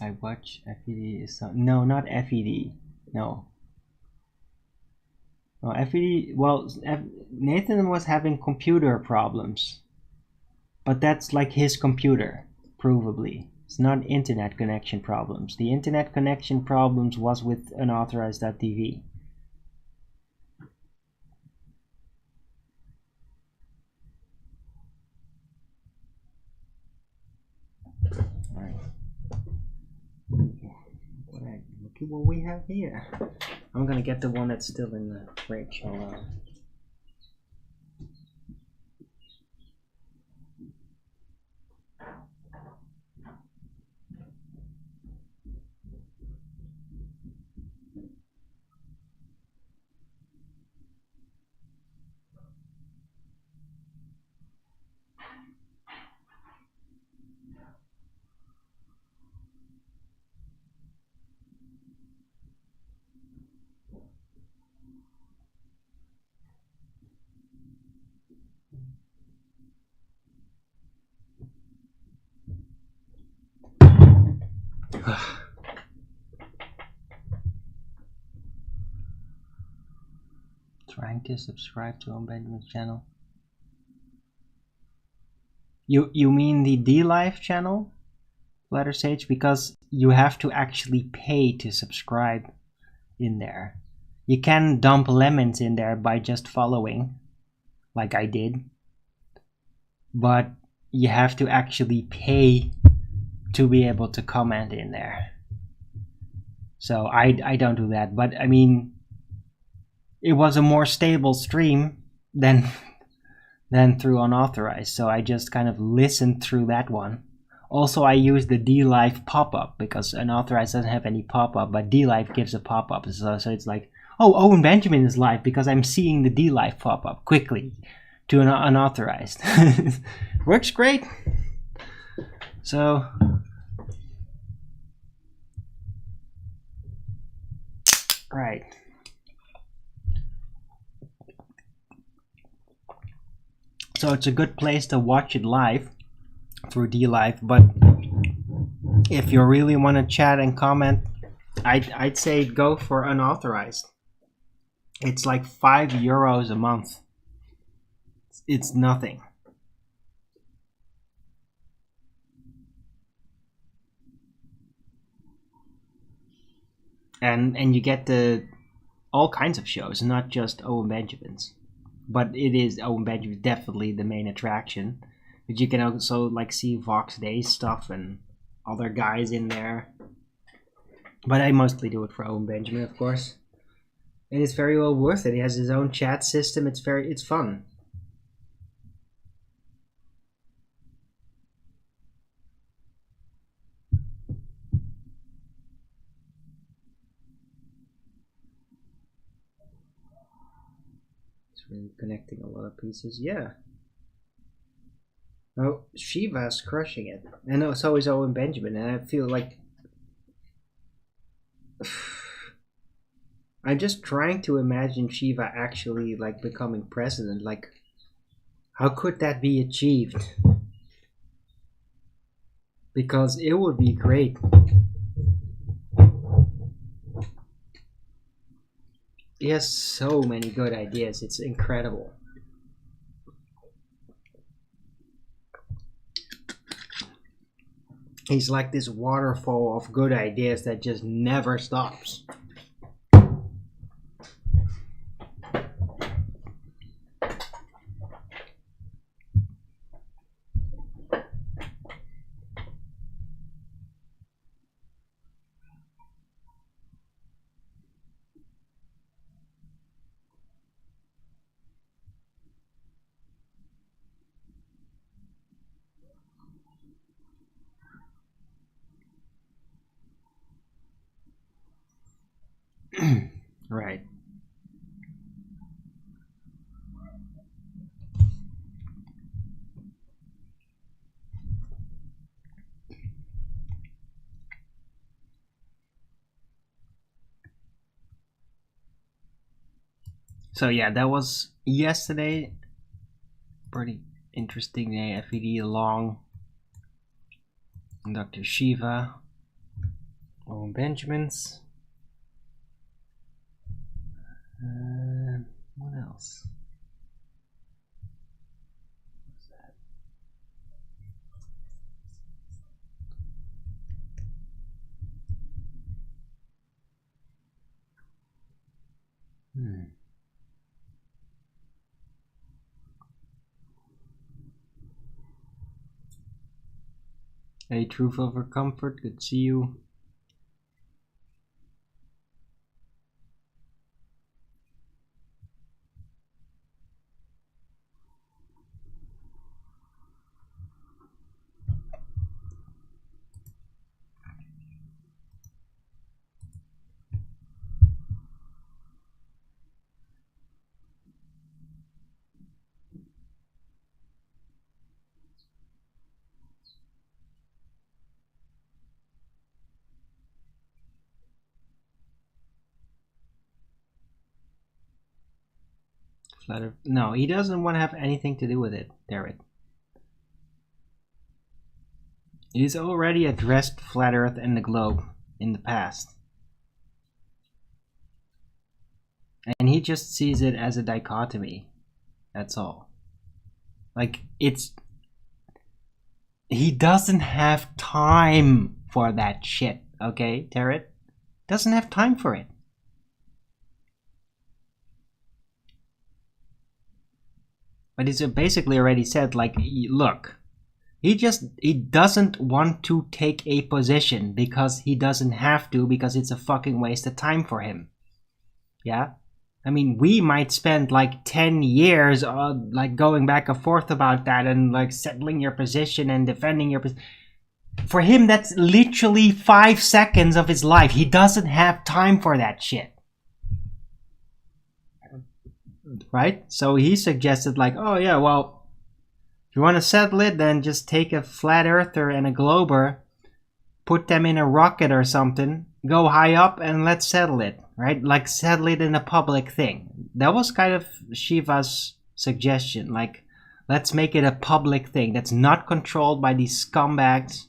I watch FED is no, not FED. No. No, FED. Well, Nathan was having computer problems, but that's like his computer, provably. It's not internet connection problems. The internet connection problems was with unauthorized.tv. Alright. Look at what we have here. I'm gonna get the one that's still in the fridge. Hold on. Trying to subscribe to Benjamin's channel. You mean the D-Live channel, Letter Sage? Because you have to actually pay to subscribe in there. You can dump lemons in there by just following, like I did. But you have to actually pay to be able to comment in there. So I don't do that. But I mean, it was a more stable stream than through unauthorized. So I just kind of listened through that one. Also, I use the D-Live pop-up because unauthorized doesn't have any pop-up, but D-Live gives a pop-up. So it's like, oh, Owen Benjamin is live because I'm seeing the D-Live pop-up quickly to an unauthorized. Works great. So, right. So it's a good place to watch it live through D-Live, but if you really want to chat and comment, I'd say go for unauthorized. It's like €5 a month. It's nothing. And you get all kinds of shows, not just Owen Benjamin's. But it is Owen Benjamin definitely the main attraction. But you can also like see Vox Day stuff and other guys in there. But I mostly do it for Owen Benjamin, of course. And it's very well worth it. He has his own chat system. It's fun. It's really connecting a lot of pieces. Yeah. Oh, Shiva's crushing it. And so is Owen Benjamin. And I feel like I'm just trying to imagine Shiva actually like becoming president. Like, how could that be achieved? Because it would be great. He has so many good ideas. It's incredible. He's like this waterfall of good ideas that just never stops. Right. So yeah, that was yesterday. Pretty interesting day. FED Long, Dr. Shiva, Owen Benjamin's. What else? What's that? Hey, Truth Over Comfort, good to see you. No, he doesn't want to have anything to do with it, Derek. He's already addressed flat Earth and the globe in the past. And he just sees it as a dichotomy. That's all. Like, he doesn't have time for that shit, okay, Tarot? Doesn't have time for it. But he's basically already said, like, look, he doesn't want to take a position because he doesn't have to, because it's a fucking waste of time for him. Yeah? I mean, we might spend like 10 years like going back and forth about that and like settling your position and defending your position. For him, that's literally 5 seconds of his life. He doesn't have time for that shit. Right? So he suggested like, oh yeah, well, if you want to settle it, then just take a flat earther and a glober, put them in a rocket or something, go high up and let's settle it. Right? Like, settle it in a public thing. That was kind of Shiva's suggestion. Like, let's make it a public thing that's not controlled by these scumbags.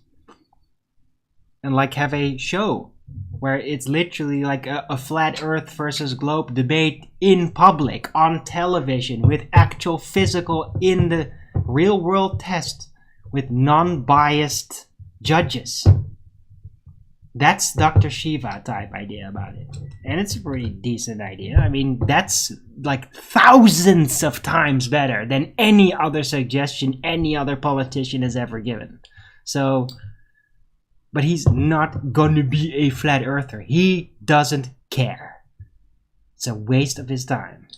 And like have a show where it's literally like a flat earth versus globe debate in public, on television, with actual physical, in the real world test, with non-biased judges. That's Dr. Shiva type idea about it. And it's a pretty decent idea. I mean, that's like thousands of times better than any other suggestion any other politician has ever given. So, but he's not gonna be a flat earther. He doesn't care. It's a waste of his time.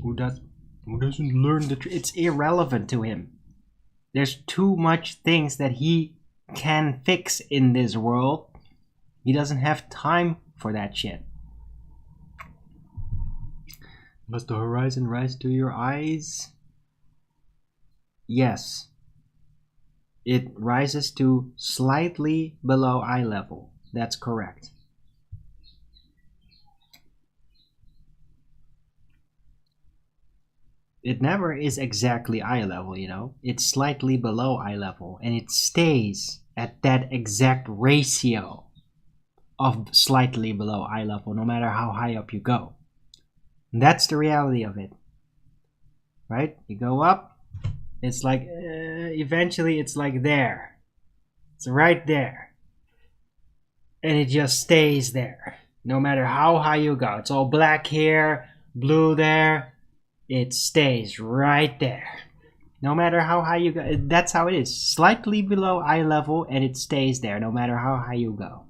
Who doesn't learn the truth? It's irrelevant to him. There's too much things that he can fix in this world. He doesn't have time for that shit. Must the horizon rise to your eyes? Yes. It rises to slightly below eye level. That's correct. It never is exactly eye level, you know. It's slightly below eye level, and it stays at that exact ratio of slightly below eye level, no matter how high up you go. And that's the reality of it, right? You go up, it's like, eventually it's like there. It's right there. And it just stays there, no matter how high you go. It's all black here, blue there. It stays right there. No matter how high you go. That's how it is. Slightly below eye level, and it stays there no matter how high you go.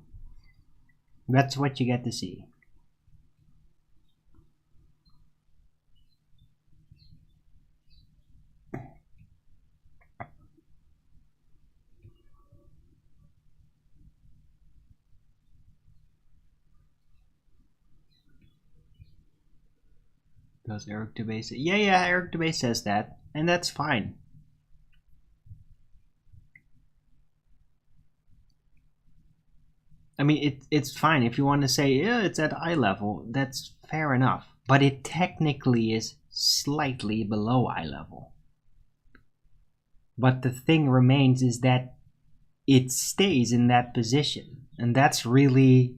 That's what you get to see. Does Eric Dubay say? Yeah, Eric Dubay says that, and that's fine. I mean, it's fine if you want to say, yeah, it's at eye level. That's fair enough. But it technically is slightly below eye level. But the thing remains is that it stays in that position. And that's really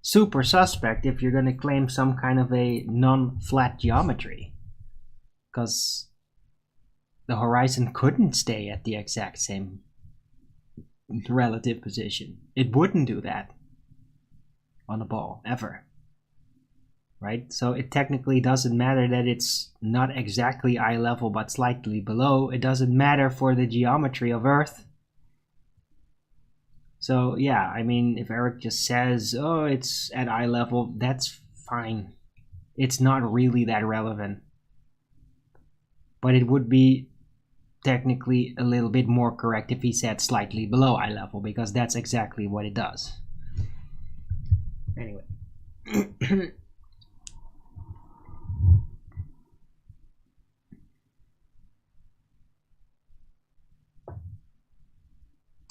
super suspect if you're going to claim some kind of a non-flat geometry. Because the horizon couldn't stay at the exact same relative position. It wouldn't do that on a ball, ever. Right? So it technically doesn't matter that it's not exactly eye level but slightly below. It doesn't matter for the geometry of Earth. So yeah, I mean, if Eric just says, oh, it's at eye level, that's fine. It's not really that relevant. But it would be technically a little bit more correct if he said slightly below eye level, because that's exactly what it does. Anyway.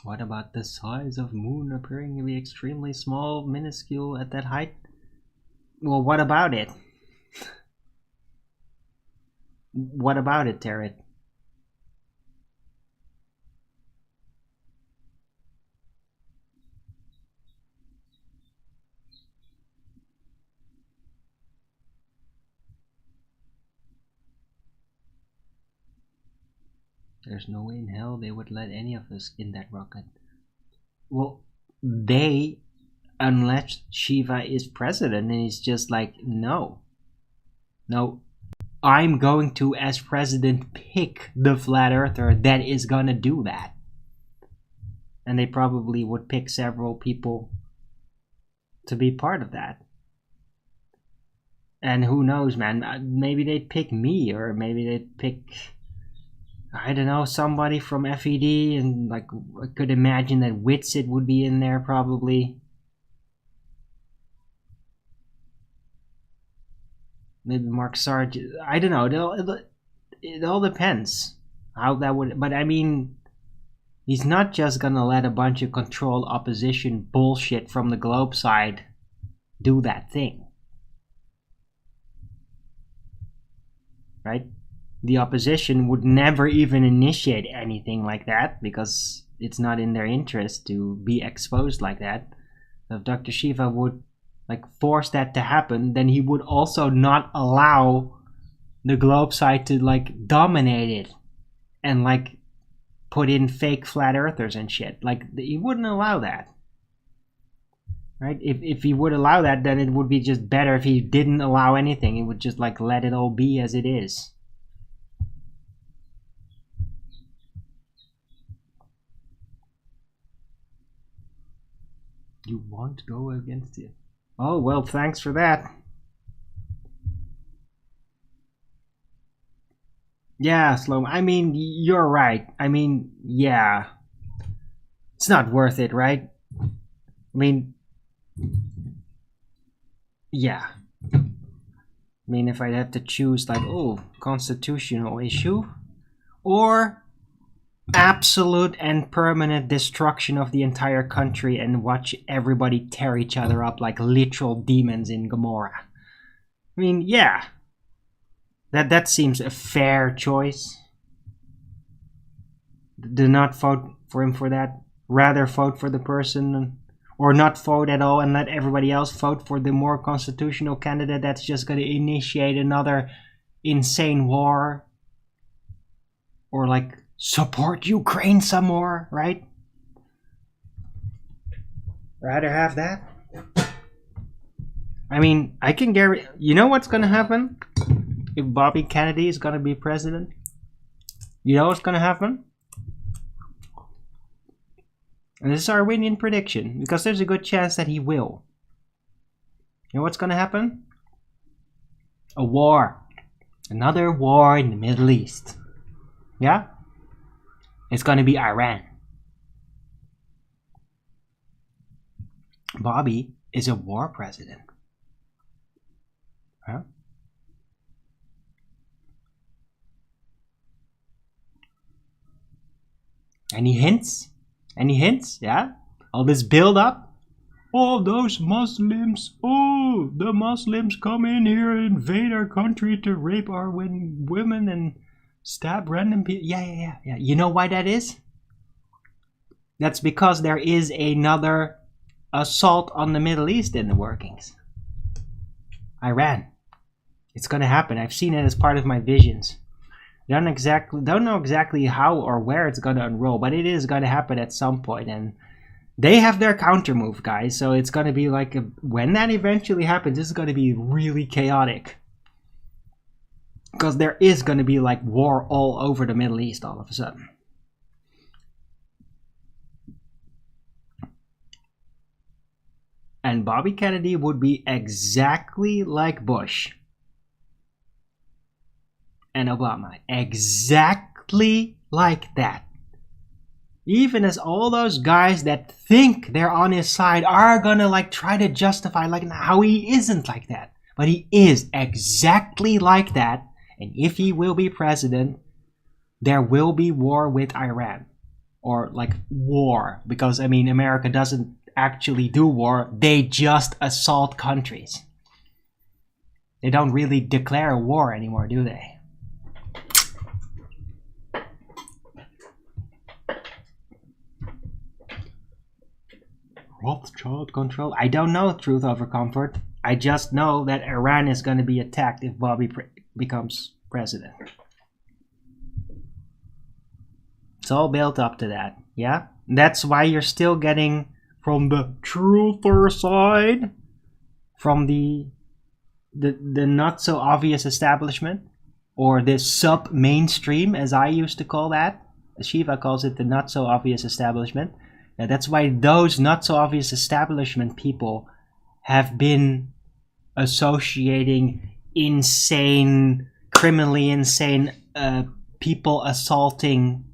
What about the size of moon appearing to be extremely small, minuscule at that height? Well, what about it? What about it, Tarot? There's no way in hell they would let any of us in that rocket. Well, they, unless Shiva is president, and he's just like, no, I'm going to, as president, pick the flat earther that is gonna do that. And they probably would pick several people to be part of that. And who knows, man, maybe they'd pick me, or maybe they'd pick, I don't know, somebody from FED, and like I could imagine that Witsit would be in there probably. Maybe Mark Sarge. I don't know. It all depends how that would. But I mean, he's not just gonna let a bunch of controlled opposition bullshit from the globe side do that thing, right? The opposition would never even initiate anything like that because it's not in their interest to be exposed like that. If Dr. Shiva would like force that to happen, then he would also not allow the globe side to like dominate it and like put in fake flat earthers and shit. Like he wouldn't allow that, right? If he would allow that, then it would be just better if he didn't allow anything. He would just like let it all be as it is. You won't go against it. Oh, well, thanks for that. Yeah, Slow. I mean, you're right. I mean, yeah. It's not worth it, right? I mean, yeah. I mean, if I'd have to choose, like, oh, constitutional issue, or absolute and permanent destruction of the entire country and watch everybody tear each other up like literal demons in Gomorrah. I mean, yeah. That seems a fair choice. Do not vote for him for that. Rather vote for the person, or not vote at all and let everybody else vote for the more constitutional candidate that's just going to initiate another insane war. Or like support Ukraine some more, right? Rather have that. I mean, I can guarantee. You know what's gonna happen if Bobby Kennedy is gonna be president? You know what's gonna happen? And this is our winning prediction, because there's a good chance that he will. You know what's gonna happen? A war. Another war in the Middle East. Yeah? It's gonna be Iran. Bobby is a war president. Huh? Any hints? Any hints? Yeah? All this build up? Oh, those Muslims. Oh, the Muslims come in here and invade our country to rape our women and stab random people. Yeah. You know why that is? That's because there is another assault on the Middle East in the workings. Iran. It's gonna happen. I've seen it as part of my visions. Don't know exactly how or where it's gonna unroll, but it is gonna happen at some point, and they have their counter move, guys. So it's gonna be like when that eventually happens, this is gonna be really chaotic. Because there is going to be like war all over the Middle East all of a sudden. And Bobby Kennedy would be exactly like Bush and Obama. Exactly like that. Even as all those guys that think they're on his side are going to like try to justify like how he isn't like that. But he is exactly like that. And if he will be president, there will be war with Iran. Or like war. Because, I mean, America doesn't actually do war. They just assault countries. They don't really declare a war anymore, do they? Rothschild control? I don't know, truth over comfort. I just know that Iran is going to be attacked if Bobby becomes president. It's all built up to that, yeah? That's why you're still getting from the truther side, from the not so obvious establishment, or the sub-mainstream, as I used to call that. Shiva calls it the not so obvious establishment. And that's why those not so obvious establishment people have been associating insane, criminally insane people assaulting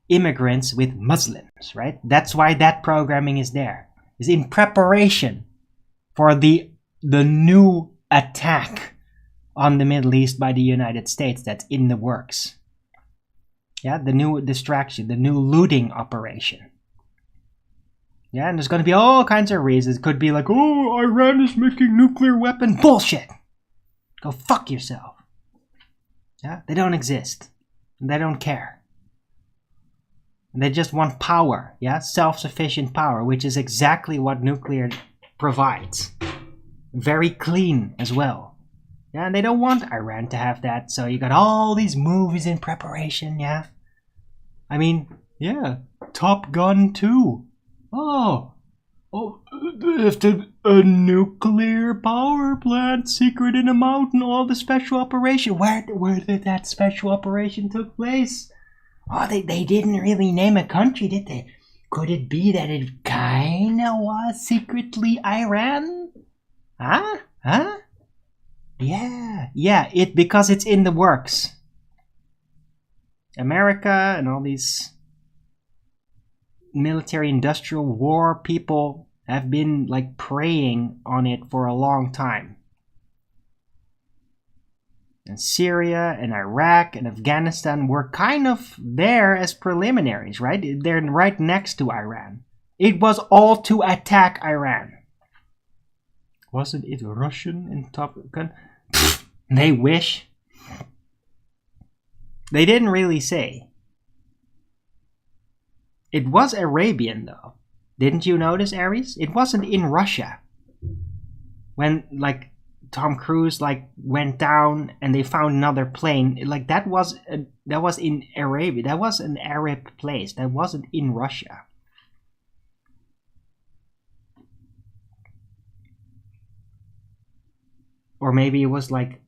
immigrants with Muslims, right? That's why that programming is there. Is in preparation for the new attack on the Middle East by the United States that's in the works. Yeah, the new distraction, the new looting operation. Yeah, and there's going to be all kinds of reasons. It could be like, oh, Iran is making nuclear weapon. Bullshit. Go fuck yourself. Yeah, they don't exist. They don't care. They just want power. Yeah, self-sufficient power, which is exactly what nuclear provides. Very clean as well. Yeah, and they don't want Iran to have that. So you got all these movies in preparation, yeah. I mean, yeah, Top Gun 2. Oh, if a nuclear power plant secret in a mountain, all the special operation. Where did that special operation took place? Oh, they didn't really name a country, did they? Could it be that it kinda was secretly Iran? Huh? Yeah, because it's in the works. America and all these military industrial war people have been like preying on it for a long time. And Syria and Iraq and Afghanistan were kind of there as preliminaries, right? They're right next to Iran. It was all to attack Iran. Wasn't it Russian in Top Gun? They wish. They didn't really say. It was Arabian though. Didn't you notice, Aries? It wasn't in Russia. When like Tom Cruise like went down and they found another plane, like that was in Arabia. That was an Arab place. That wasn't in Russia. Or maybe it was like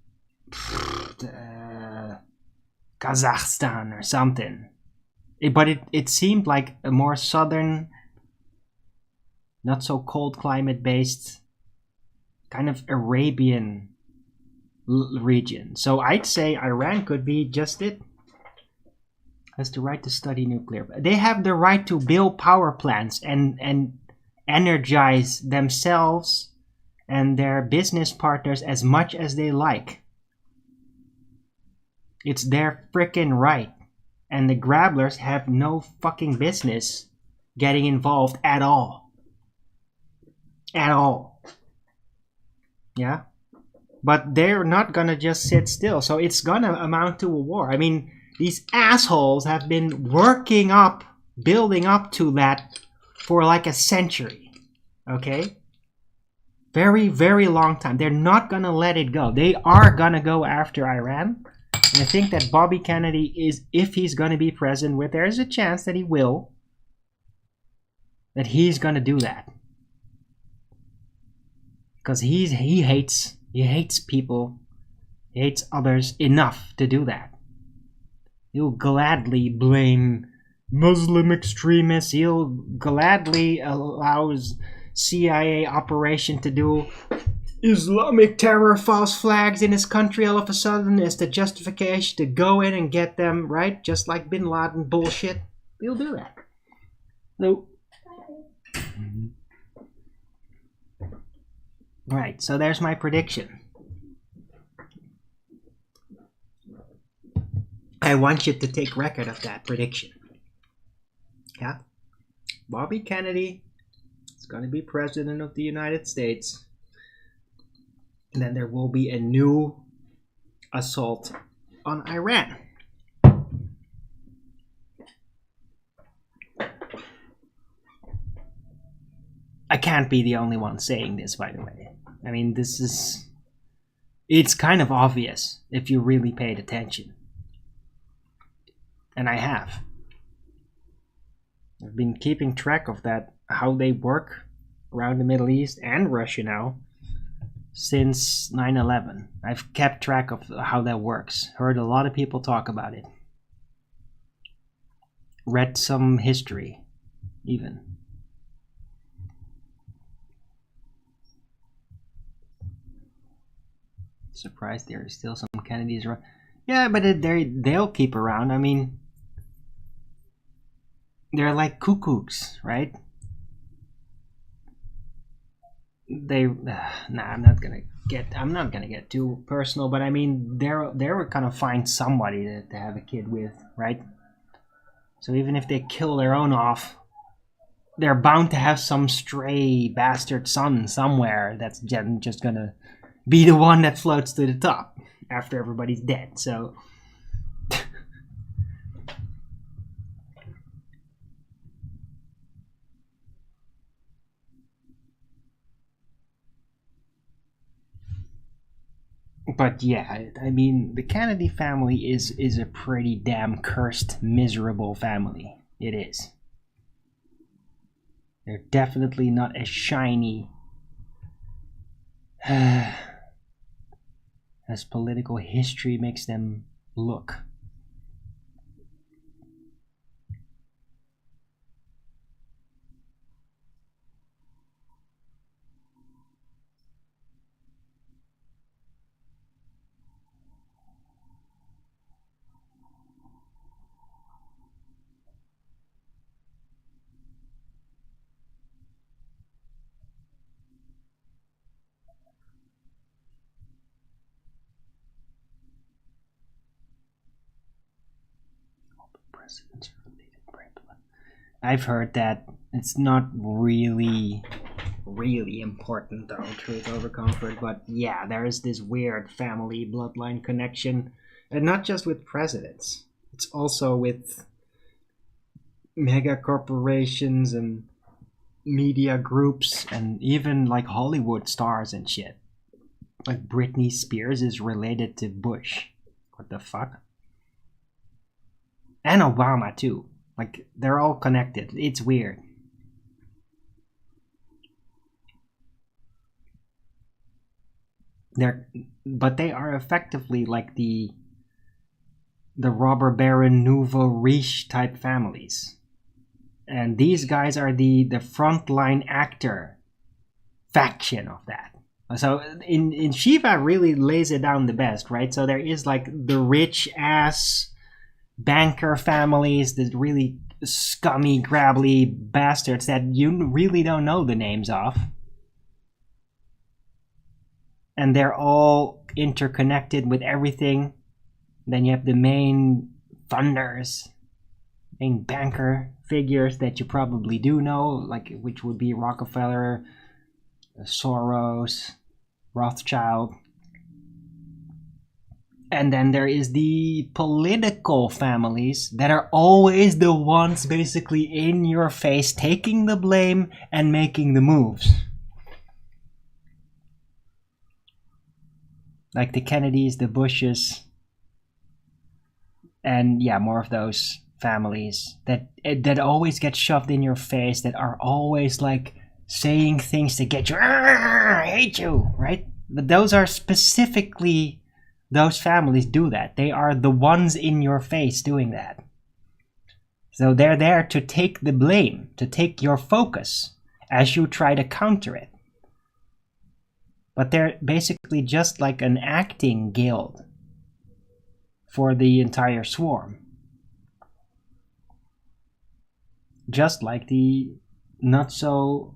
Kazakhstan or something. But it seemed like a more southern, not so cold climate based, kind of Arabian region. So I'd say Iran could be just it. Has the right to study nuclear. They have the right to build power plants and energize themselves and their business partners as much as they like. It's their frickin' right. And the grabblers have no fucking business getting involved at all. At all. Yeah? But they're not gonna just sit still. So it's gonna amount to a war. I mean, these assholes have been working up, building up to that for like a century. Okay? Very, very long time. They're not gonna let it go. They are gonna go after Iran. And I think that Bobby Kennedy is, if he's going to be president, where there is a chance that he will, that he's going to do that. Because he hates people, he hates others enough to do that. He'll gladly blame Muslim extremists. He'll gladly allow his CIA operation to do Islamic terror false flags in his country all of a sudden as the justification to go in and get them, right? Just like Bin Laden bullshit. He'll do that. No. Right, so there's my prediction. I want you to take record of that prediction. Yeah? Bobby Kennedy is going to be president of the United States. And then there will be a new assault on Iran. I can't be the only one saying this, by the way. I mean, it's kind of obvious if you really paid attention. And I have. I've been keeping track of that, how they work around the Middle East and Russia now since 9/11. I've kept track of how that works. Heard a lot of people talk about it. Read some history, even. Surprised there are still some Kennedys around. Yeah, but they'll keep around. I mean, they're like cuckoos, right? I'm not gonna get too personal, but I mean, they were gonna find somebody to have a kid with, right? So even if they kill their own off, they're bound to have some stray bastard son somewhere that's just gonna be the one that floats to the top after everybody's dead. So but yeah, I mean, the Kennedy family is a pretty damn cursed, miserable family. It is. They're definitely not as shiny as political history makes them look. I've heard that it's not really important though, truth over comfort, but yeah, there is this weird family bloodline connection, and not just with presidents, it's also with mega corporations and media groups and even like Hollywood stars and shit. Like Britney Spears is related to Bush. What the fuck? And Obama too. Like, they're all connected. It's weird. But they are effectively like the robber baron nouveau riche type families. And these guys are the frontline actor faction of that. So in Shiva really lays it down the best, right? So there is like the rich ass banker families, the really scummy, grabbly bastards that you really don't know the names of. And they're all interconnected with everything. Then you have the main funders, main banker figures that you probably do know, like which would be Rockefeller, Soros, Rothschild. And then there is the political families that are always the ones basically in your face, taking the blame and making the moves. Like the Kennedys, the Bushes, and yeah, more of those families that always get shoved in your face, that are always like saying things to get you, I hate you, right? But those are specifically... Those families do that. They are the ones in your face doing that. So they're there to take the blame, to take your focus as you try to counter it. But they're basically just like an acting guild for the entire swarm. Just like the not so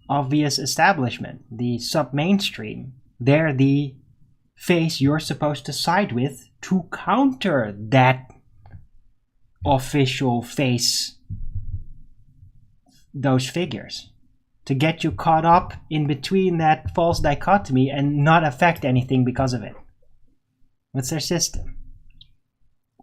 obvious establishment, the sub-mainstream. They're the face you're supposed to side with to counter that official face, those figures, to get you caught up in between that false dichotomy and not affect anything because of it. What's their system?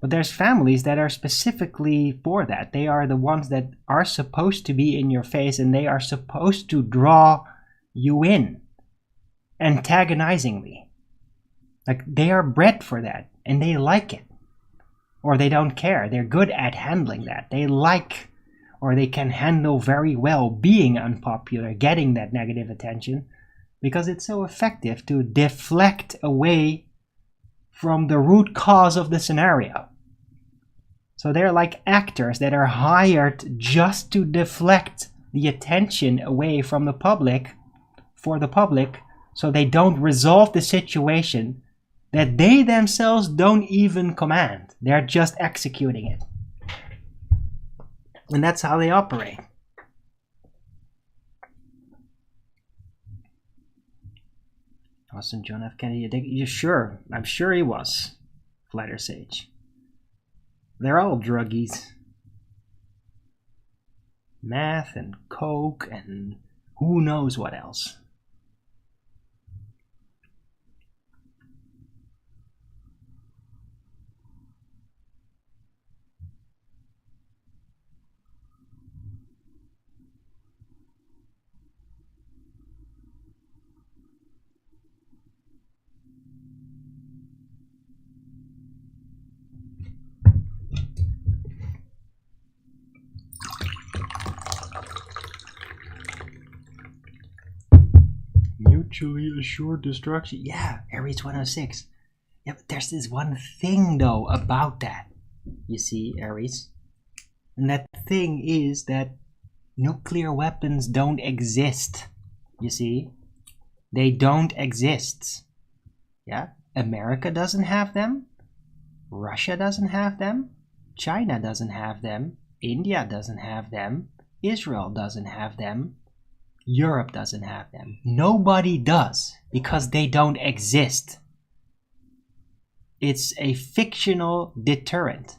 But there's families that are specifically for that. They are the ones that are supposed to be in your face, and they are supposed to draw you in antagonizingly. Like, they are bred for that, and they like it. Or they don't care. They're good at handling that. They like, or they can handle very well being unpopular, getting that negative attention, because it's so effective to deflect away from the root cause of the scenario. So they're like actors that are hired just to deflect the attention away from the public, for the public, so they don't resolve the situation that they themselves don't even command. They're just executing it. And that's how they operate. Wasn't John F. Kennedy addicted? You sure? I'm sure he was. Flatter Sage. They're all druggies. Meth and coke and who knows what else. Mutually assured destruction. Yeah, Aries 106. Yeah, but there's this one thing though about that. You see, Aries. And that thing is that nuclear weapons don't exist. You see? They don't exist. Yeah? America doesn't have them. Russia doesn't have them. China doesn't have them. India doesn't have them. Israel doesn't have them. Europe doesn't have them. Nobody does, because they don't exist. It's a fictional deterrent.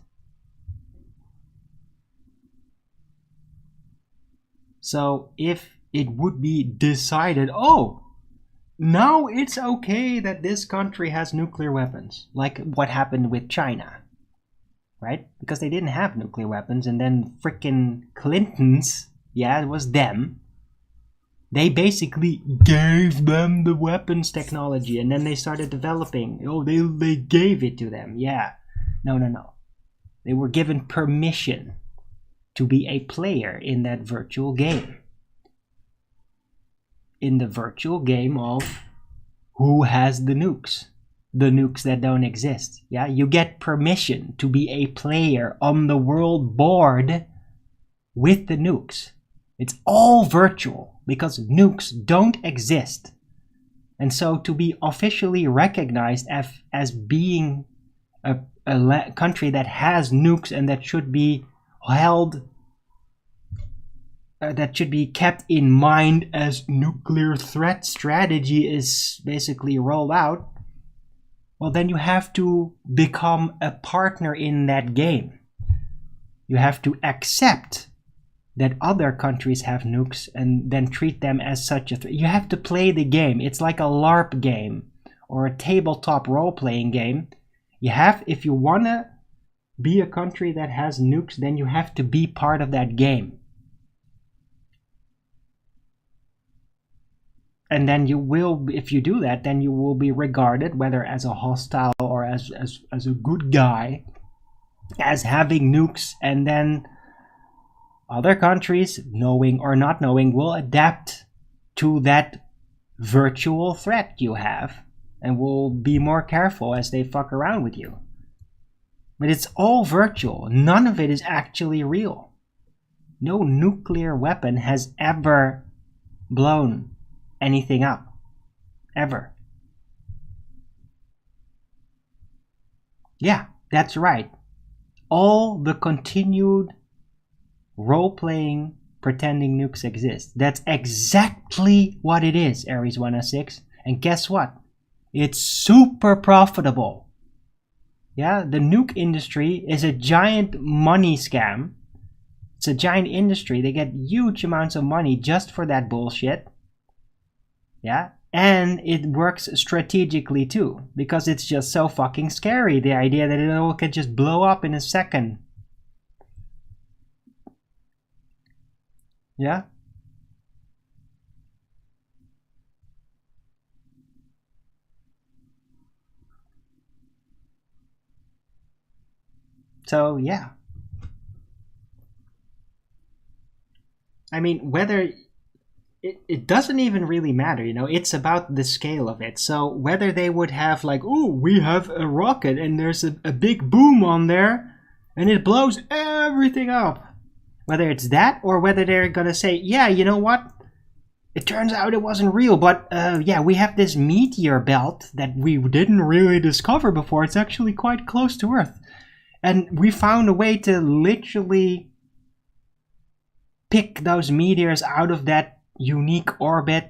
So if it would be decided, oh, now it's okay that this country has nuclear weapons, like what happened with China, right? Because they didn't have nuclear weapons, and then frickin' Clintons, yeah, it was them. They basically gave them the weapons technology, and then they started developing. Oh, they gave it to them. Yeah. No. They were given permission to be a player in that virtual game. In the virtual game of who has the nukes. The nukes that don't exist. Yeah, you get permission to be a player on the world board with the nukes. It's all virtual because nukes don't exist. And so to be officially recognized as being a country that has nukes and that should be held, that should be kept in mind as nuclear threat strategy is basically rolled out, well, then you have to become a partner in that game. You have to accept that other countries have nukes and then treat them as such a threat. You have to play the game. It's like a LARP game or a tabletop role-playing game. You have, if you want to be a country that has nukes, then you have to be part of that game. And then you will, if you do that, then you will be regarded, whether as a hostile or as a good guy, as having nukes, and then other countries, knowing or not knowing, will adapt to that virtual threat you have and will be more careful as they fuck around with you. But it's all virtual. None of it is actually real. No nuclear weapon has ever blown anything up. Ever. Yeah, that's right. All the continued role-playing, pretending nukes exist. That's exactly what it is, Aries 106. And guess what? It's super profitable. Yeah, the nuke industry is a giant money scam. It's a giant industry. They get huge amounts of money just for that bullshit. Yeah, And it works strategically too, because it's just so fucking scary, the idea that it all can just blow up in a second. Yeah? So, yeah. I mean, whether... It doesn't even really matter, it's about the scale of it. So whether they would have like, oh, we have a rocket and there's a big boom on there and it blows everything up. Whether it's that or whether they're going to say, yeah, you know what? It turns out it wasn't real, but yeah, we have this meteor belt that we didn't really discover before. It's actually quite close to Earth. And we found a way to literally pick those meteors out of that unique orbit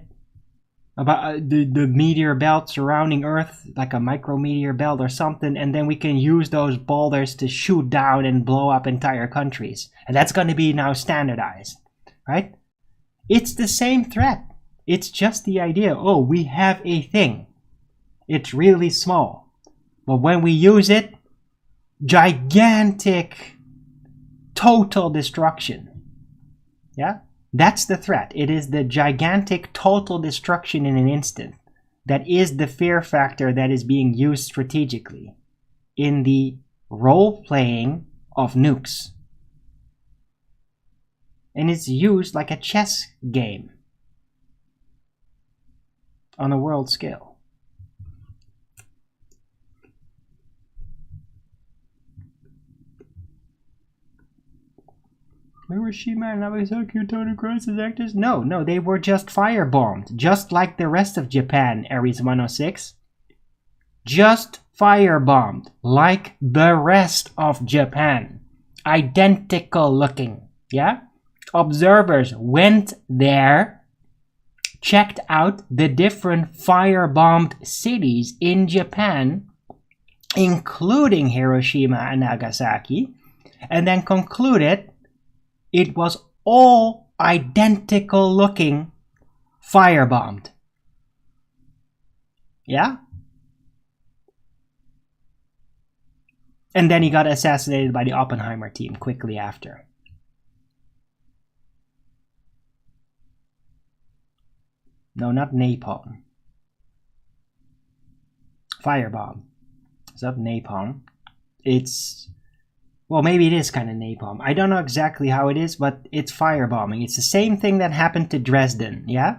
about the meteor belt surrounding Earth, like a micrometeor belt or something, and then we can use those boulders to shoot down and blow up entire countries. And that's going to be now standardized, right? It's the same threat. It's just the idea, oh, we have a thing. It's really small. But when we use it, gigantic, total destruction. Yeah? That's the threat. It is the gigantic total destruction in an instant. That is the fear factor that is being used strategically in the role-playing of nukes. And it's used like a chess game on a world scale. Hiroshima and Nagasaki total crisis actors? No, they were just firebombed, just like the rest of Japan, Ares 106. Just firebombed, like the rest of Japan. Identical looking, yeah? Observers went there, checked out the different firebombed cities in Japan, including Hiroshima and Nagasaki, and then concluded it was all identical looking firebombed. Yeah? And then he got assassinated by the Oppenheimer team quickly after. No, not napalm. Firebomb. It's not napalm. It's... Well, maybe it is kind of napalm. I don't know exactly how it is, but it's firebombing. It's the same thing that happened to Dresden, yeah?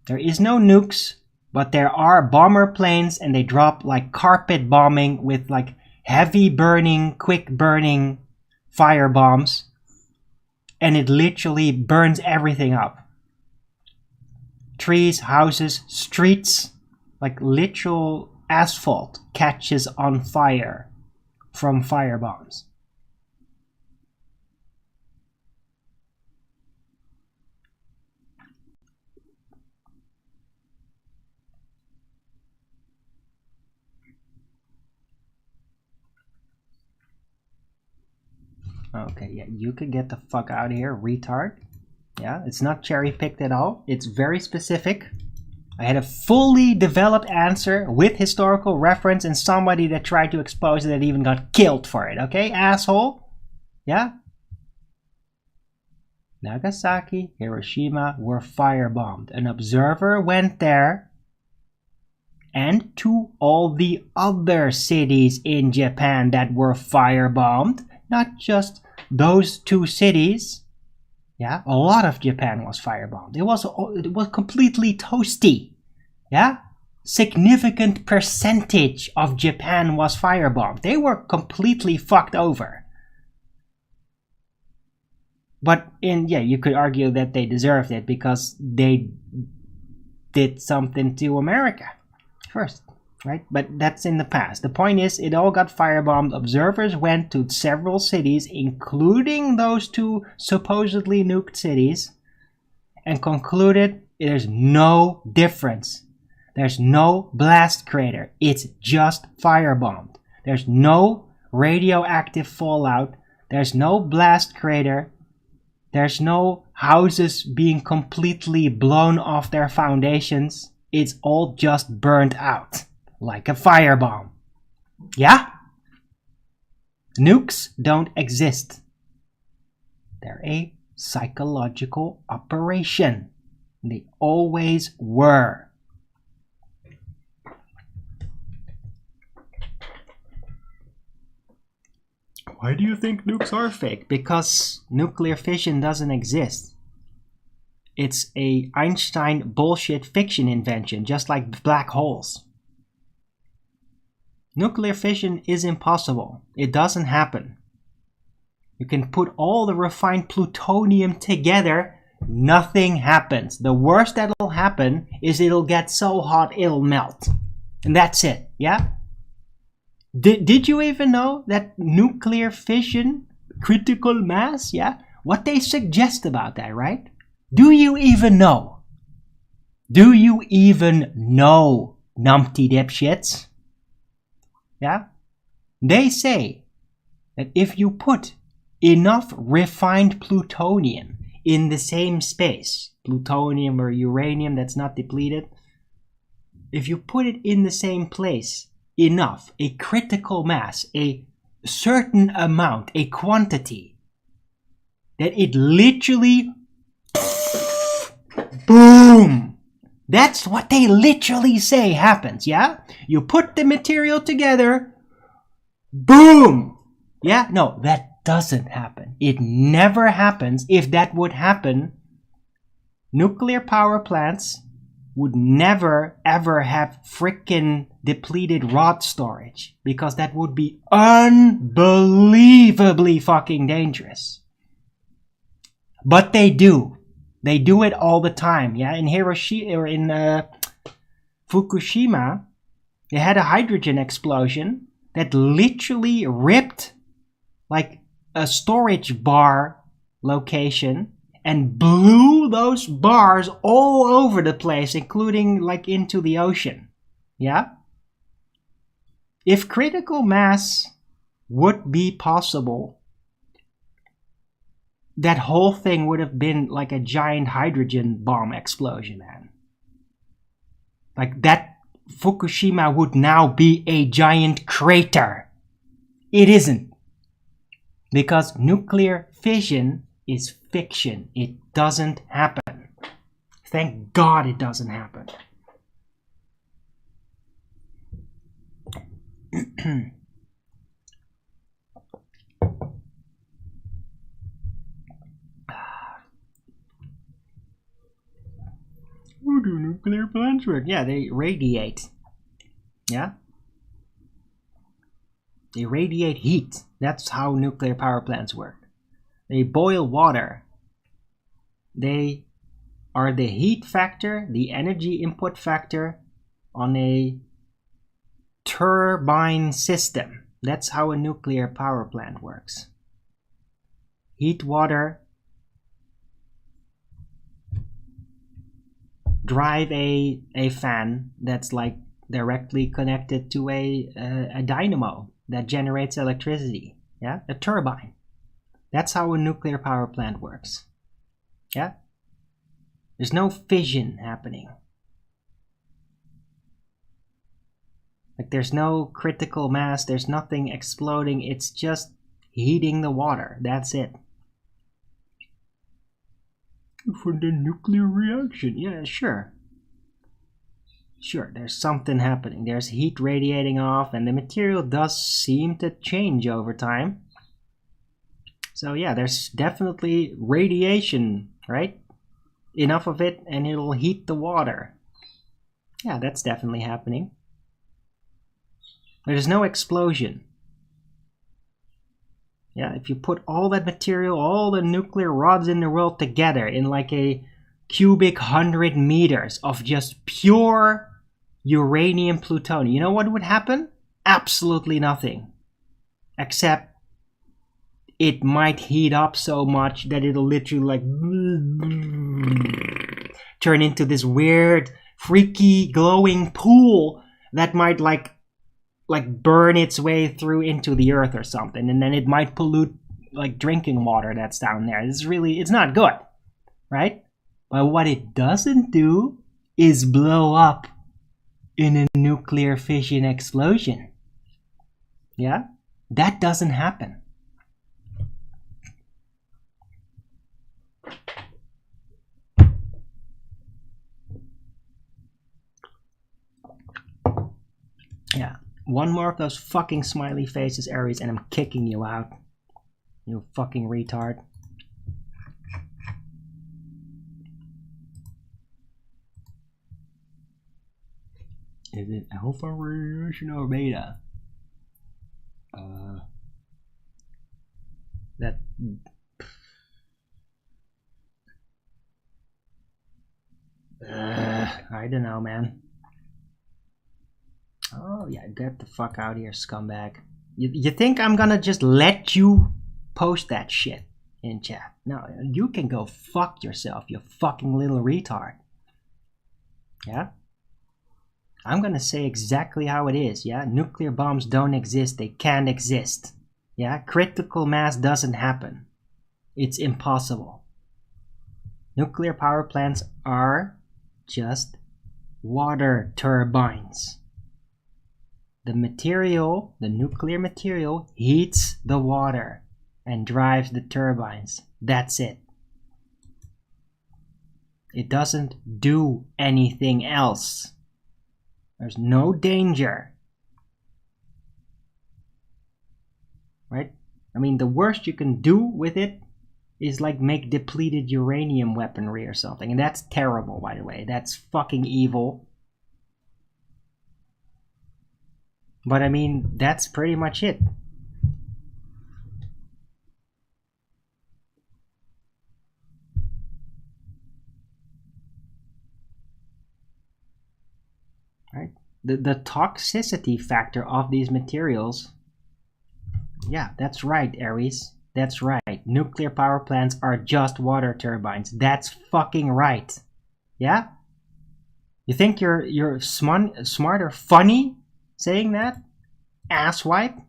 There is no nukes, but there are bomber planes, and they drop like carpet bombing with like heavy burning, quick burning fire bombs. And it literally burns everything up. Trees, houses, streets, like literal asphalt catches on fire from fire bombs. Okay, yeah, you could get the fuck out of here, retard. Yeah, it's not cherry-picked at all. It's very specific. I had a fully developed answer with historical reference and somebody that tried to expose it that even got killed for it, okay, asshole? Yeah? Nagasaki, Hiroshima were firebombed. An observer went there and to all the other cities in Japan that were firebombed. Not just those two cities. Yeah, a lot of Japan was firebombed. It was completely toasty. Yeah, significant percentage of Japan was firebombed. They were completely fucked over. But you could argue that they deserved it because they did something to America first. Right? But that's in the past. The point is, it all got firebombed. Observers went to several cities, including those two supposedly nuked cities, and concluded there's no difference. There's no blast crater. It's just firebombed. There's no radioactive fallout. There's no blast crater. There's no houses being completely blown off their foundations. it's all just burned out like a firebomb. Yeah? Nukes don't exist. They're a psychological operation. They always were. Why do you think nukes are fake? Because nuclear fission doesn't exist. It's a Einstein bullshit fiction invention, just like black holes. Nuclear fission is impossible. It doesn't happen. You can put all the refined plutonium together, nothing happens. The worst that'll happen is it'll get so hot it'll melt. And that's it, yeah? Did you even know that nuclear fission, critical mass, yeah? What they suggest about that, right? Do you even know? Do you even know, numpty dipshits? Yeah? They say that if you put enough refined plutonium in the same space, plutonium or uranium that's not depleted, if you put it in the same place enough, a critical mass, a certain amount, a quantity, that it literally boom. That's what they literally say happens, yeah? You put the material together, boom. Yeah? No, that doesn't happen. It never happens. If that would happen, nuclear power plants would never ever have frickin' depleted rod storage, because that would be unbelievably fucking dangerous. But they do. They do it all the time, yeah? In Hiroshima or in Fukushima, they had a hydrogen explosion that literally ripped like a storage bar location and blew those bars all over the place, including like into the ocean. Yeah? If critical mass would be possible, that whole thing would have been like a giant hydrogen bomb explosion, man. Like that Fukushima would now be a giant crater. It isn't. Because nuclear fission is fiction. It doesn't happen. Thank God it doesn't happen. How do nuclear plants work? Yeah, they radiate. Yeah? They radiate heat. That's how nuclear power plants work. They boil water. They are the heat factor, the energy input factor on a turbine system. That's how a nuclear power plant works. Heat water, drive a fan that's like directly connected to a dynamo that generates electricity. Yeah, a turbine. That's how a nuclear power plant works. Yeah? There's no fission happening. Like there's no critical mass, there's nothing exploding, it's just heating the water. That's it. For the nuclear reaction, yeah, sure. Sure, there's something happening. There's heat radiating off, and the material does seem to change over time. So yeah, there's definitely radiation, right? Enough of it and it'll heat the water. Yeah, that's definitely happening. There's no explosion. Yeah, if you put all that material, all the nuclear rods in the world together in like a cubic 100 meters of just pure uranium plutonium, you know what would happen? Absolutely nothing. Except it might heat up so much that it'll literally like turn into this weird, freaky, glowing pool that might like burn its way through into the earth or something, and then it might pollute like drinking water that's down there. It's not good, right? But what it doesn't do is blow up in a nuclear fission explosion. Yeah? That doesn't happen. Yeah. One more of those fucking smiley faces, Aries, and I'm kicking you out. You fucking retard. Is it alpha radiation or beta? That... I don't know, man. Oh yeah, get the fuck out of here, scumbag. You think I'm gonna just let you post that shit in chat? No, you can go fuck yourself, you fucking little retard. Yeah? I'm gonna say exactly how it is, yeah? Nuclear bombs don't exist, they can't exist. Yeah? Critical mass doesn't happen. It's impossible. Nuclear power plants are just water turbines. The material, the nuclear material, heats the water and drives the turbines. That's it. It doesn't do anything else. There's no danger. Right? I mean, the worst you can do with it is like make depleted uranium weaponry or something. And that's terrible, by the way. That's fucking evil. But I mean, that's pretty much it. Right? The toxicity factor of these materials. Yeah, that's right, Aries. That's right. Nuclear power plants are just water turbines. That's fucking right. Yeah? You think you're smart or funny saying that? Asswipe?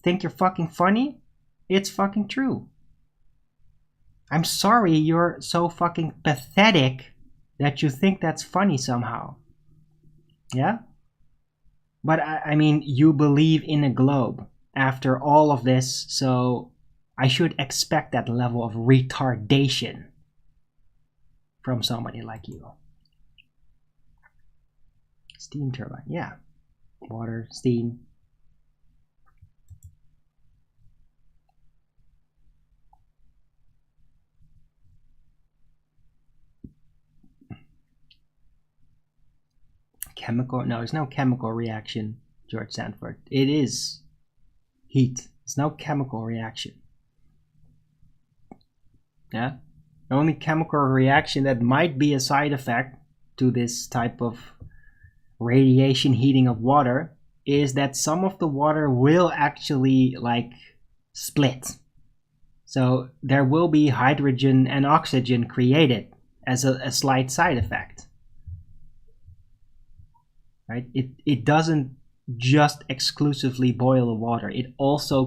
Think you're fucking funny? It's fucking true. I'm sorry you're so fucking pathetic that you think that's funny somehow. Yeah? But I mean, you believe in a globe after all of this, so I should expect that level of retardation from somebody like you. Steam turbine, yeah. Water, steam. Chemical, no, there's no chemical reaction, George Sanford. It is heat. It's no chemical reaction. Yeah? The only chemical reaction that might be a side effect to this type of radiation heating of water is that some of the water will actually like split. So there will be hydrogen and oxygen created as a slight side effect. Right? It doesn't just exclusively boil the water. It also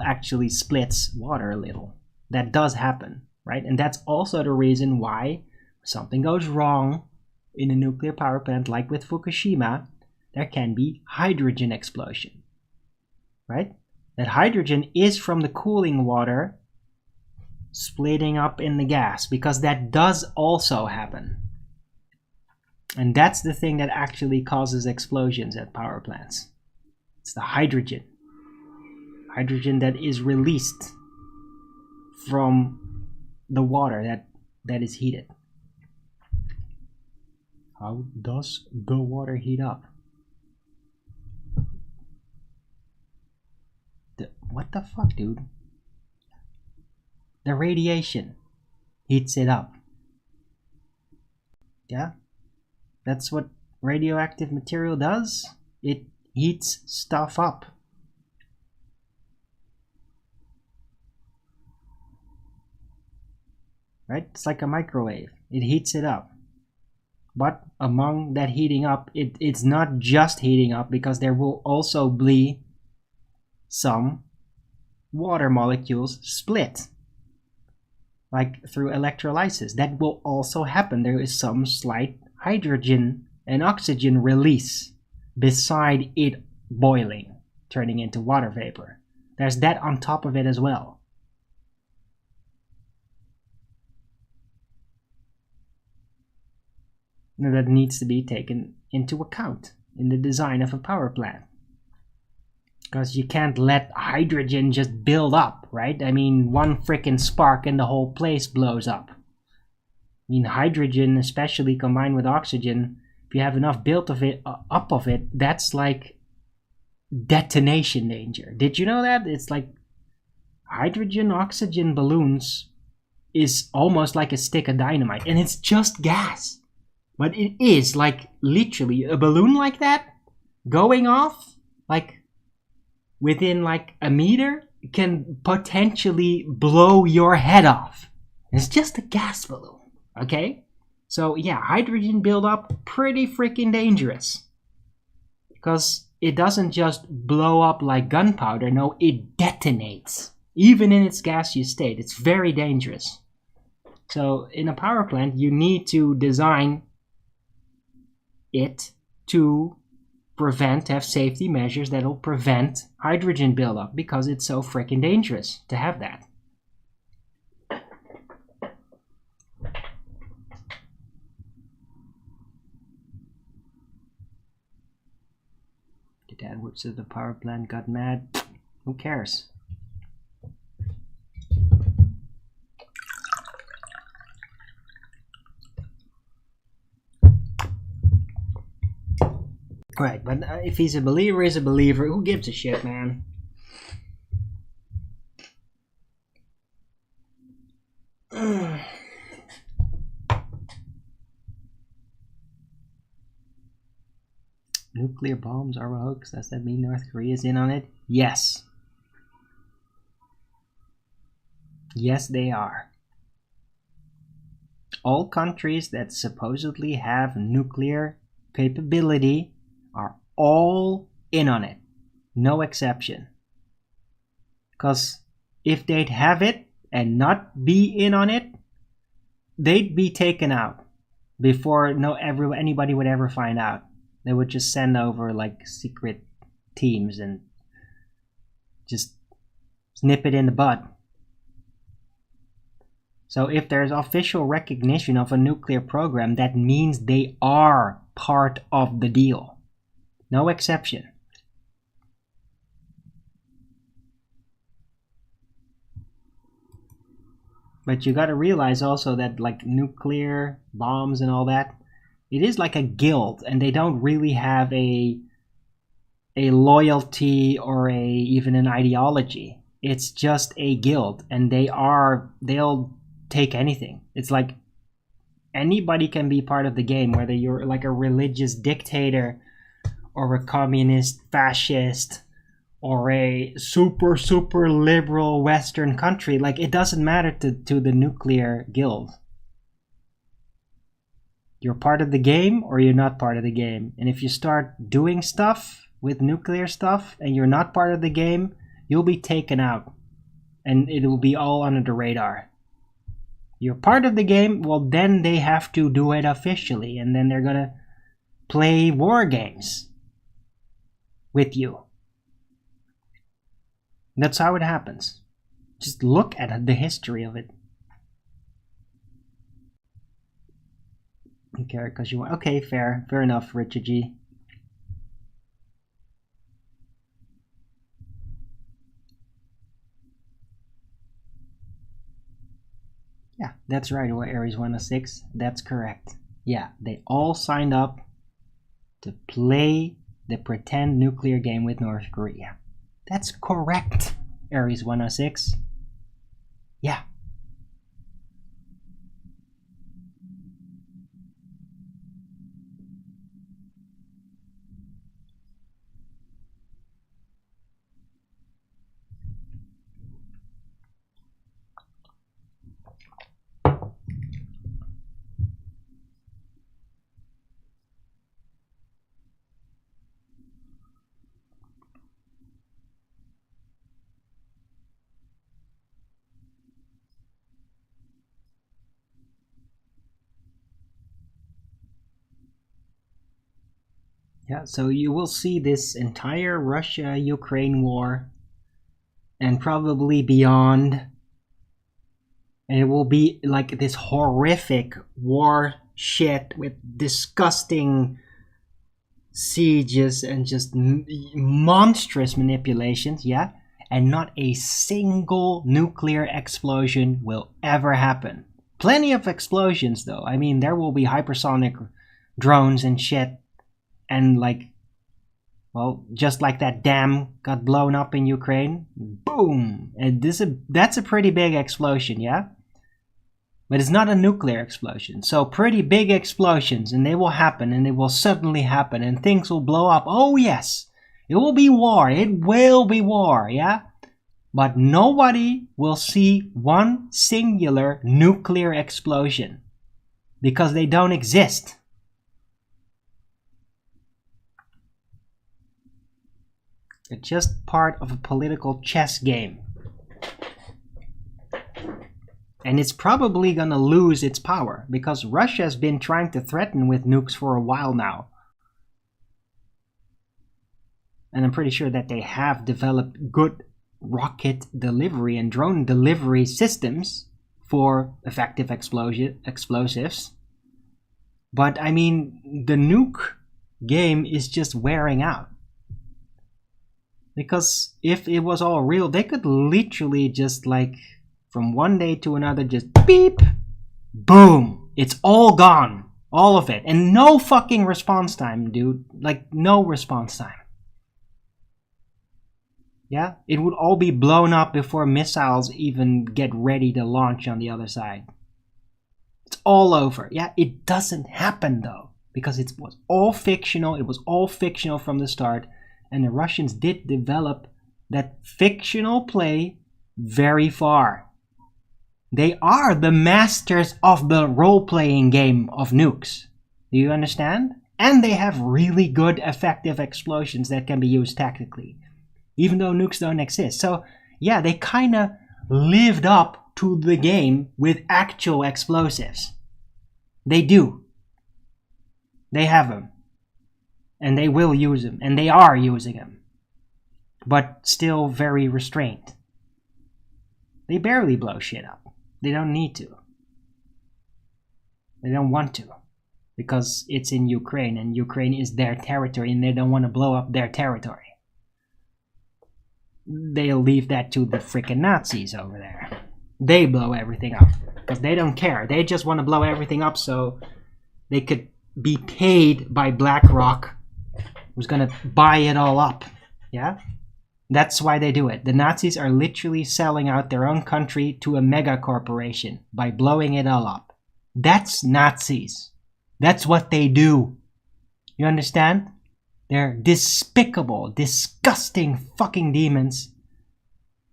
actually splits water a little. That does happen, right? And that's also the reason why something goes wrong in a nuclear power plant, like with Fukushima, there can be hydrogen explosion, right? That hydrogen is from the cooling water splitting up in the gas, because that does also happen. And that's the thing that actually causes explosions at power plants. It's the hydrogen. Hydrogen that is released from the water that is heated. How does the water heat up? What the fuck, dude? The radiation heats it up. Yeah? That's what radioactive material does. It heats stuff up. Right? It's like a microwave. It heats it up. But among that heating up, it's not just heating up, because there will also be some water molecules split. like through electrolysis. That will also happen. There is some slight hydrogen and oxygen release beside it boiling, turning into water vapor. There's that on top of it as well. Now that needs to be taken into account in the design of a power plant. Because you can't let hydrogen just build up, right? I mean, one frickin' spark and the whole place blows up. I mean, hydrogen, especially combined with oxygen, if you have enough built of it, up of it, that's like detonation danger. Did you know that? It's like hydrogen oxygen balloons is almost like a stick of dynamite, and it's just gas. But it is like literally a balloon like that going off like within like a meter can potentially blow your head off. It's just a gas balloon, okay? So yeah, hydrogen buildup, pretty freaking dangerous. Because it doesn't just blow up like gunpowder, no, it detonates. Even in its gaseous state, it's very dangerous. So in a power plant, you need to design it to have safety measures that will prevent hydrogen buildup, because it's so freaking dangerous to have that. The dad works at the power plant, got mad. Who cares? Right, but if he's a believer, he's a believer. Who gives a shit, man? Nuclear bombs are a hoax. Does that mean North Korea is in on it? Yes. Yes, they are. All countries that supposedly have nuclear capability are all in on it. No exception. Because if they'd have it and not be in on it, they'd be taken out before anybody would ever find out. They would just send over like secret teams and just nip it in the bud. So if there's official recognition of a nuclear program, that means they are part of the deal. No exception. But you got to realize also that like nuclear bombs and all that, it is like a guild, and they don't really have a loyalty or even an ideology. It's just a guild, and they'll take anything. It's like anybody can be part of the game, whether you're like a religious dictator or a communist fascist or a super liberal Western country. Like, it doesn't matter to the nuclear guild. You're part of the game or you're not part of the game. And if you start doing stuff with nuclear stuff and you're not part of the game, you'll be taken out. And it will be all under the radar. You're part of the game, well then they have to do it officially. And then they're gonna play war games with you. That's how it happens. Just look at the history of it. You care because you want. Okay, fair enough, Richard G. Yeah, that's right, Aries 106. That's correct. Yeah, they all signed up to play the pretend nuclear game with North Korea. That's correct, Aries 106. Yeah. Yeah, so you will see this entire Russia-Ukraine war and probably beyond. And it will be like this horrific war shit with disgusting sieges and just monstrous manipulations, yeah? And not a single nuclear explosion will ever happen. Plenty of explosions, though. I mean, there will be hypersonic drones and shit. And like, well, just like that dam got blown up in Ukraine. Boom! And that's a pretty big explosion, yeah? But it's not a nuclear explosion. So pretty big explosions, and they will happen, and they will suddenly happen, and things will blow up. Oh yes! It will be war. It will be war, yeah? But nobody will see one singular nuclear explosion. Because they don't exist. It's just part of a political chess game. And it's probably gonna lose its power, because Russia has been trying to threaten with nukes for a while now. And I'm pretty sure that they have developed good rocket delivery and drone delivery systems for effective explosives. But I mean, the nuke game is just wearing out. Because if it was all real, they could literally just like from one day to another just beep, boom, it's all gone, all of it, and no fucking response time, dude. Like no response time. Yeah, it would all be blown up before missiles even get ready to launch on the other side. It's all over. Yeah, it doesn't happen though, because it was all fictional. It was all fictional from the start. And the Russians did develop that fictional play very far. They are the masters of the role-playing game of nukes. Do you understand? And they have really good effective explosions that can be used tactically, even though nukes don't exist. So yeah, they kind of lived up to the game with actual explosives. They do. They have them. And they will use them, and they are using them, but still very restrained. They barely blow shit up. They don't need to. They don't want to, because it's in Ukraine, and Ukraine is their territory, and they don't want to blow up their territory. They'll leave that to the freaking Nazis over there. They blow everything up, because they don't care. They just want to blow everything up so they could be paid by BlackRock, who's gonna buy it all up. Yeah? That's why they do it. The Nazis are literally selling out their own country to a mega corporation by blowing it all up. That's Nazis. That's what they do. You understand? They're despicable, disgusting fucking demons.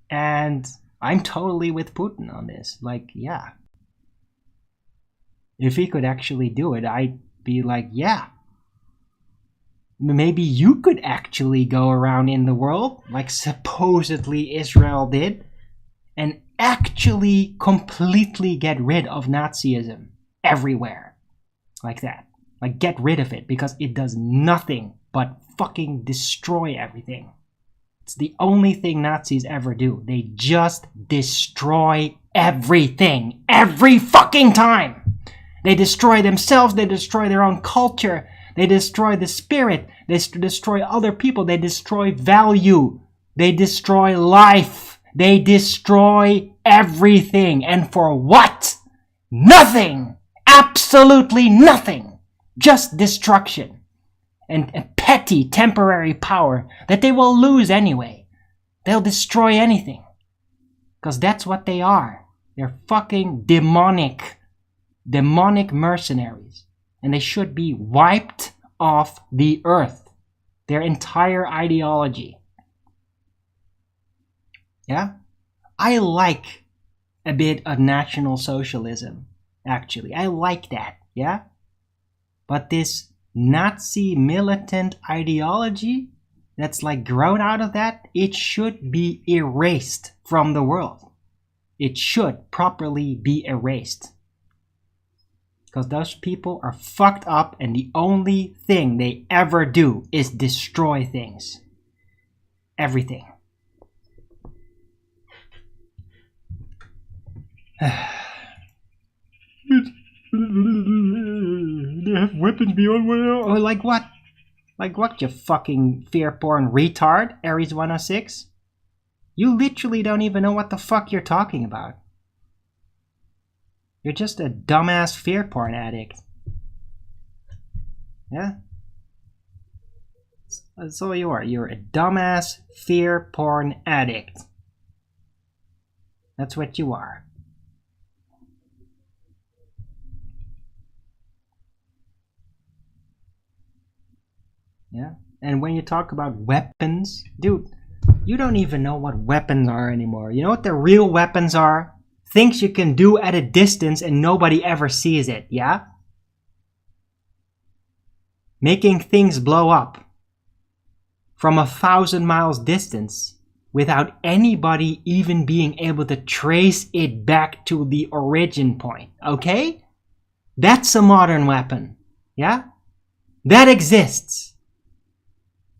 And I'm totally with Putin on this. Like, yeah. If he could actually do it, I'd be like, yeah. Maybe you could actually go around in the world, like supposedly Israel did, and actually completely get rid of Nazism everywhere. Like that. Like get rid of it, because it does nothing but fucking destroy everything. It's the only thing Nazis ever do. They just destroy everything. Every fucking time. They destroy themselves, they destroy their own culture. They destroy the spirit. They destroy other people. They destroy value. They destroy life. They destroy everything. And for what? Nothing. Absolutely nothing. Just destruction. And petty temporary power that they will lose anyway. They'll destroy anything. Because that's what they are. They're fucking demonic. Demonic mercenaries. And they should be wiped off the earth. Their entire ideology. Yeah? I like a bit of National Socialism, actually. I like that, yeah? But this Nazi militant ideology that's like grown out of that, it should be erased from the world. It should properly be erased. Because those people are fucked up and the only thing they ever do is destroy things. Everything. They have weapons beyond where? Oh, like what? Like what, you fucking fear porn retard, Aries 106? You literally don't even know what the fuck you're talking about. You're just a dumbass fear porn addict. Yeah? That's all you are. You're a dumbass fear porn addict. That's what you are. Yeah? And when you talk about weapons, dude, you don't even know what weapons are anymore. You know what the real weapons are? Things you can do at a distance and nobody ever sees it, yeah? Making things blow up from 1,000 miles distance without anybody even being able to trace it back to the origin point, okay? That's a modern weapon, yeah? That exists.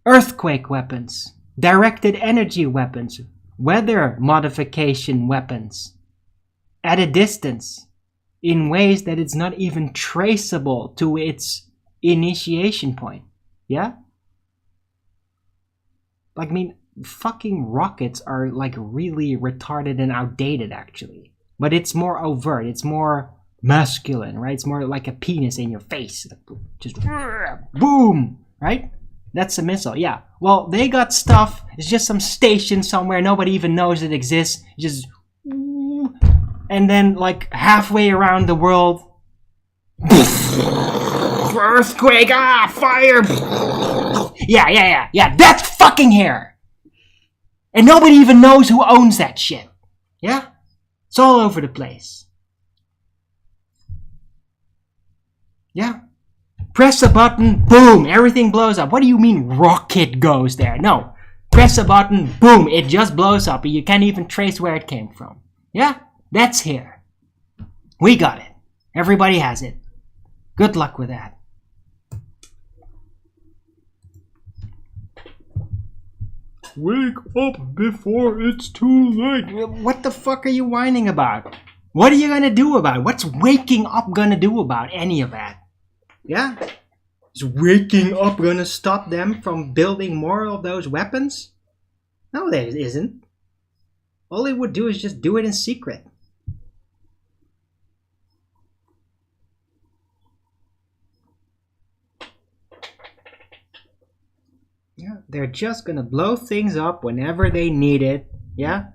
Earthquake weapons, directed energy weapons, weather modification weapons, at a distance, in ways that it's not even traceable to its initiation point, yeah? Like, I mean, fucking rockets are like really retarded and outdated actually. But it's more overt, it's more masculine, right? It's more like a penis in your face. Just boom, right? That's a missile, yeah. Well, they got stuff, it's just some station somewhere, nobody even knows it exists. Just, and then like halfway around the world, earthquake, fire. Yeah, that's fucking here. And nobody even knows who owns that shit. Yeah? It's all over the place. Yeah? Press a button, boom, everything blows up. What do you mean rocket goes there? No. Press a button, boom, it just blows up and you can't even trace where it came from. Yeah? That's here. We got it. Everybody has it. Good luck with that. Wake up before it's too late. What the fuck are you whining about? What are you gonna do about it? What's waking up gonna do about any of that? Yeah? Is waking up gonna stop them from building more of those weapons? No, there isn't. All they would do is just do it in secret. Yeah, they're just gonna blow things up whenever they need it. Yeah?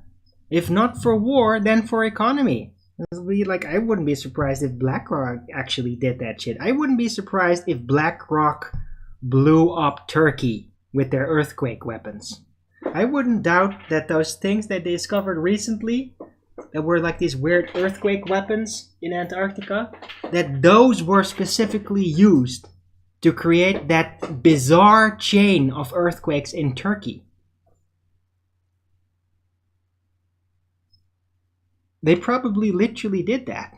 If not for war, then for economy. It'll be like, I wouldn't be surprised if BlackRock actually did that shit. I wouldn't be surprised if BlackRock blew up Turkey with their earthquake weapons. I wouldn't doubt that those things that they discovered recently, that were like these weird earthquake weapons in Antarctica, that those were specifically used to create that bizarre chain of earthquakes in Turkey. They probably literally did that.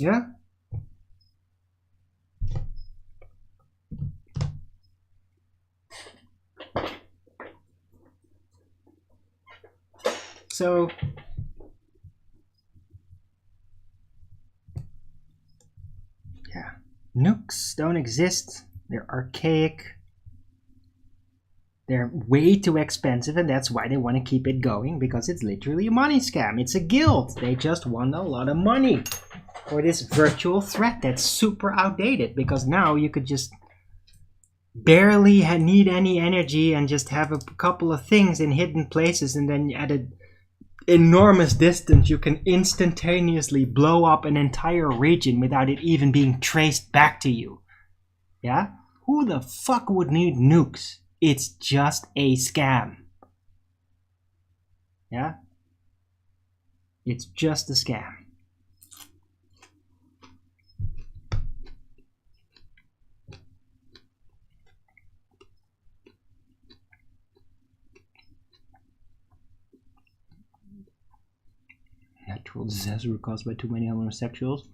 Yeah? So, yeah. Nukes don't exist. They're archaic. They're way too expensive, and that's why they want to keep it going, because it's literally a money scam. It's a guild. They just want a lot of money for this virtual threat that's super outdated, because now you could just barely need any energy and just have a couple of things in hidden places, and then at an enormous distance you can instantaneously blow up an entire region without it even being traced back to you. Yeah? Who the fuck would need nukes? It's just a scam. Yeah? It's just a scam. natural disaster caused by too many homosexuals.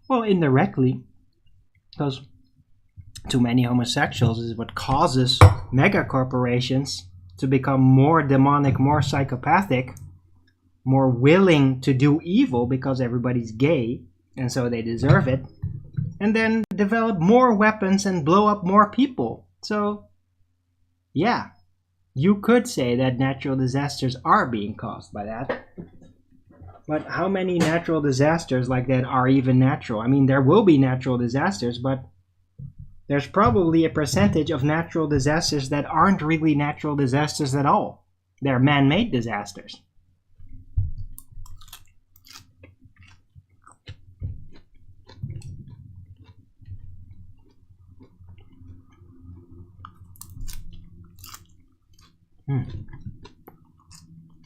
Well, indirectly, because too many homosexuals is what causes mega corporations to become more demonic, more psychopathic, more willing to do evil because everybody's gay and so they deserve it, and then develop more weapons and blow up more people. So, yeah, you could say that natural disasters are being caused by that. But how many natural disasters like that are even natural? I mean, there will be natural disasters, but there's probably a percentage of natural disasters that aren't really natural disasters at all. They're man-made disasters.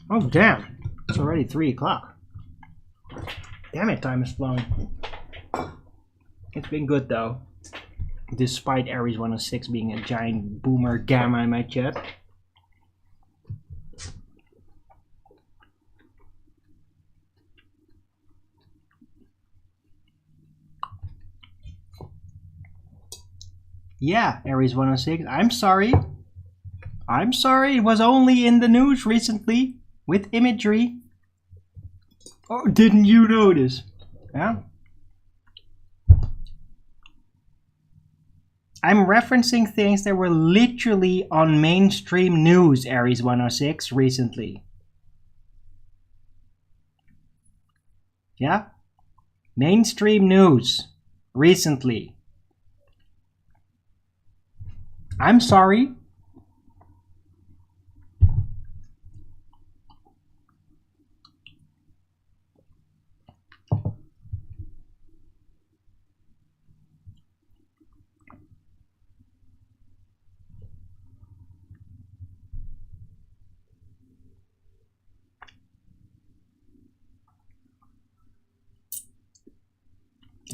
Oh, damn. It's already 3 o'clock. Damn it, time is flowing. It's been good, though. Despite Aries 106 being a giant boomer gamma in my chat. Yeah, Aries 106. I'm sorry. I'm sorry. It was only in the news recently with imagery. Oh, didn't you notice? Yeah. I'm referencing things that were literally on mainstream news, Aries 106, recently. Yeah? Mainstream news, recently. I'm sorry.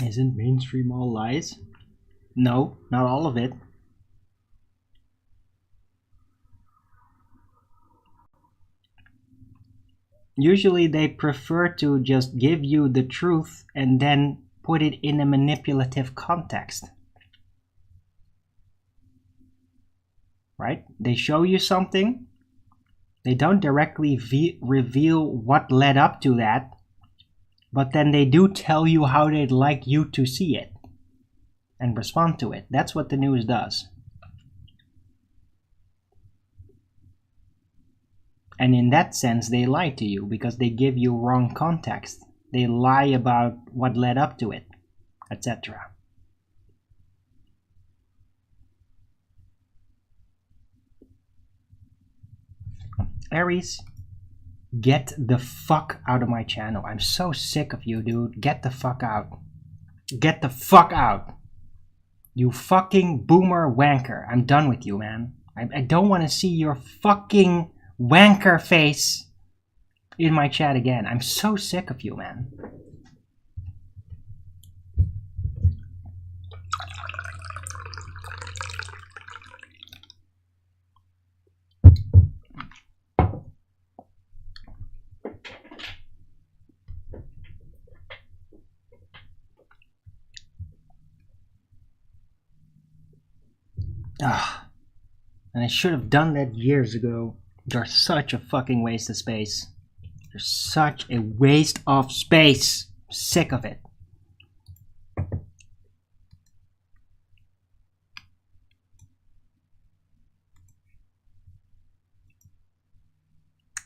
Isn't mainstream all lies? No, not all of it. Usually they prefer to just give you the truth and then put it in a manipulative context. Right? They show you something. They don't directly reveal what led up to that, but then they do tell you how they'd like you to see it and respond to it. That's what the news does. And in that sense, they lie to you because they give you wrong context. They lie about what led up to it, etc. Aries, get the fuck out of my channel. I'm so sick of you, dude. Get the fuck out. Get the fuck out. You fucking boomer wanker. I'm done with you, man. I don't want to see your fucking wanker face in my chat again. I'm so sick of you, man. Ah, and I should have done that years ago. You're such a fucking waste of space. You're such a waste of space. Sick of it.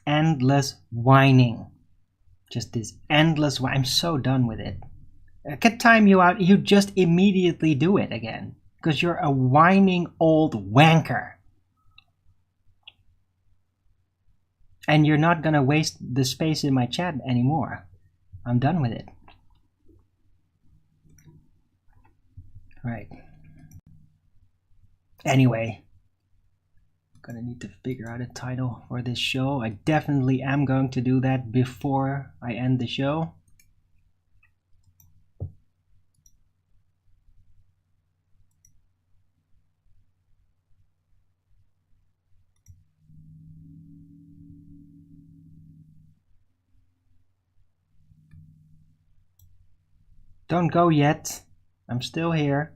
Endless whining. Just this endless whining. I'm so done with it. I could time you out. You just immediately do it again. Because you're a whining old wanker. And you're not gonna waste the space in my chat anymore. I'm done with it. Right. Anyway, I'm gonna need to figure out a title for this show. I definitely am going to do that before I end the show. Don't go yet. I'm still here.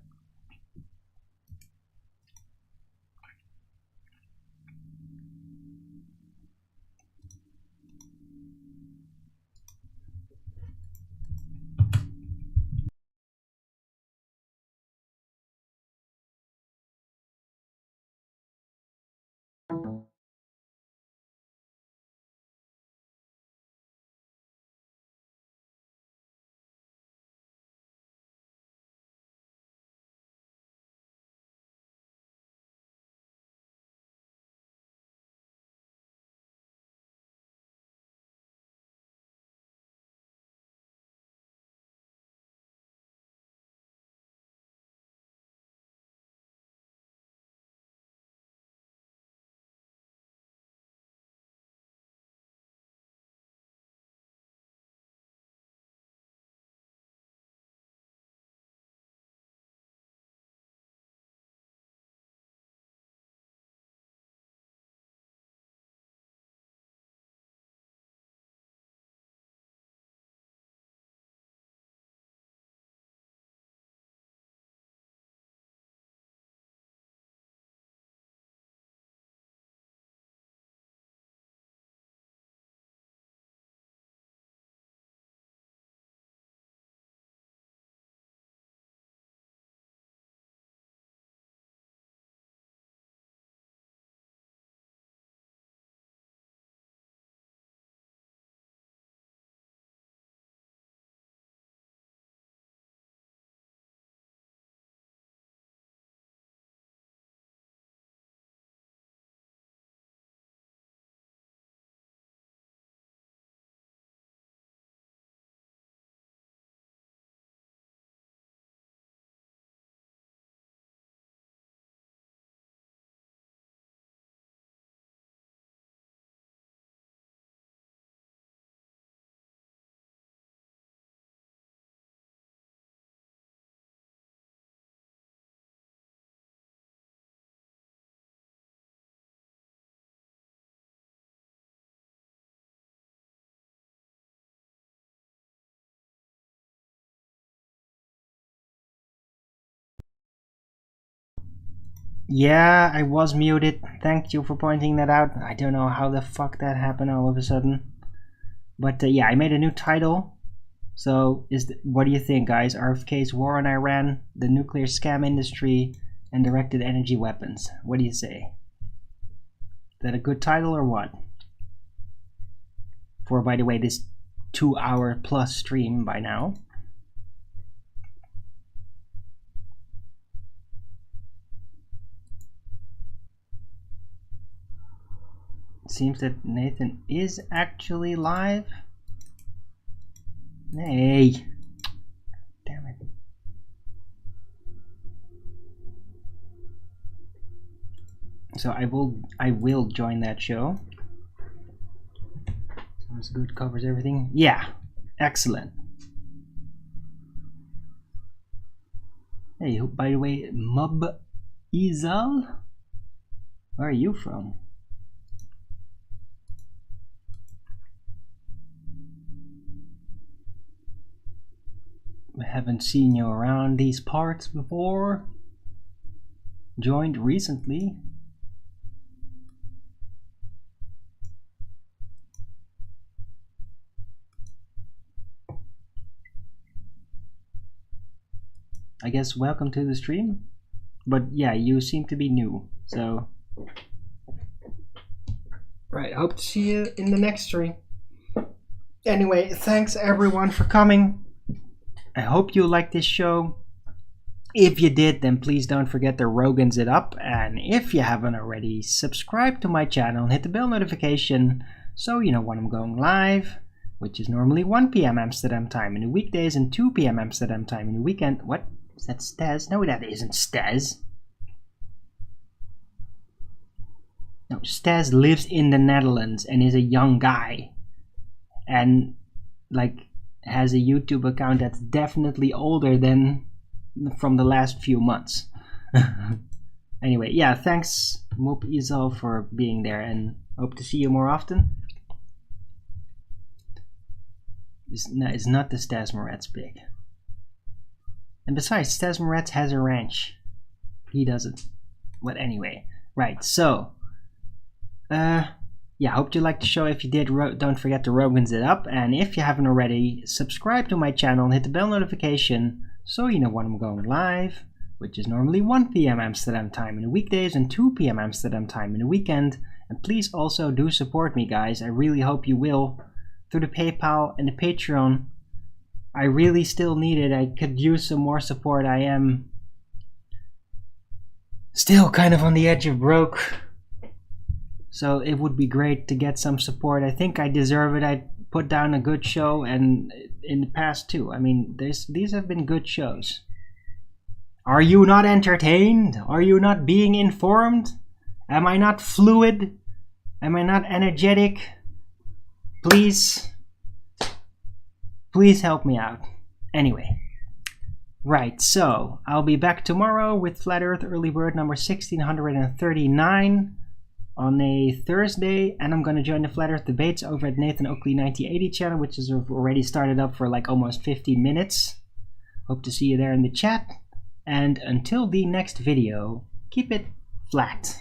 Yeah, I was muted. Thank you for pointing that out. I don't know how the fuck that happened all of a sudden. But yeah, I made a new title. So, what do you think, guys? RFK's War on Iran, the nuclear scam industry, and directed energy weapons. What do you say? Is that a good title or what? For, by the way, this 2-hour plus stream by now. Seems that Nathan is actually live. Hey, damn it. So I will join that show. Sounds good, covers everything. Yeah, excellent. Hey, by the way, Mub Izal, where are you from? I haven't seen you around these parts before. Joined recently. I guess welcome to the stream. But yeah, you seem to be new, so right, hope to see you in the next stream. Anyway, thanks everyone for coming. I hope you liked this show. If you did, then please don't forget to Rogan's it up. And if you haven't already, subscribe to my channel and hit the bell notification so you know when I'm going live, which is normally 1 p.m. Amsterdam time in the weekdays and 2 p.m. Amsterdam time in the weekend. What? Is that Stes? No, that isn't Stes. No, Stes lives in the Netherlands and is a young guy. And, like, has a YouTube account that's definitely older than from the last few months. Anyway, yeah, thanks Moop Izal for being there and hope to see you more often. It's not the Stas Moretz pick. And besides, Tesmeretz has a ranch. He doesn't. But anyway, right, so yeah, hope you liked the show. If you did, don't forget to Rogan's it up. And if you haven't already, subscribe to my channel and hit the bell notification so you know when I'm going live, which is normally 1 p.m. Amsterdam time in the weekdays and 2 p.m. Amsterdam time in the weekend. And please also do support me, guys. I really hope you will through the PayPal and the Patreon. I really still need it. I could use some more support. I am still kind of on the edge of broke. So it would be great to get some support. I think I deserve it. I put down a good show, and in the past too. I mean, these have been good shows. Are you not entertained? Are you not being informed? Am I not fluid? Am I not energetic? Please help me out. Anyway. Right, so I'll be back tomorrow with Flat Earth Early Bird number 1639. On a Thursday, and I'm going to join the Flat Earth debates over at Nathan Oakley 1980 channel, which is already started up for like almost 15 minutes. Hope to see you there in the chat, and until the next video, keep it flat.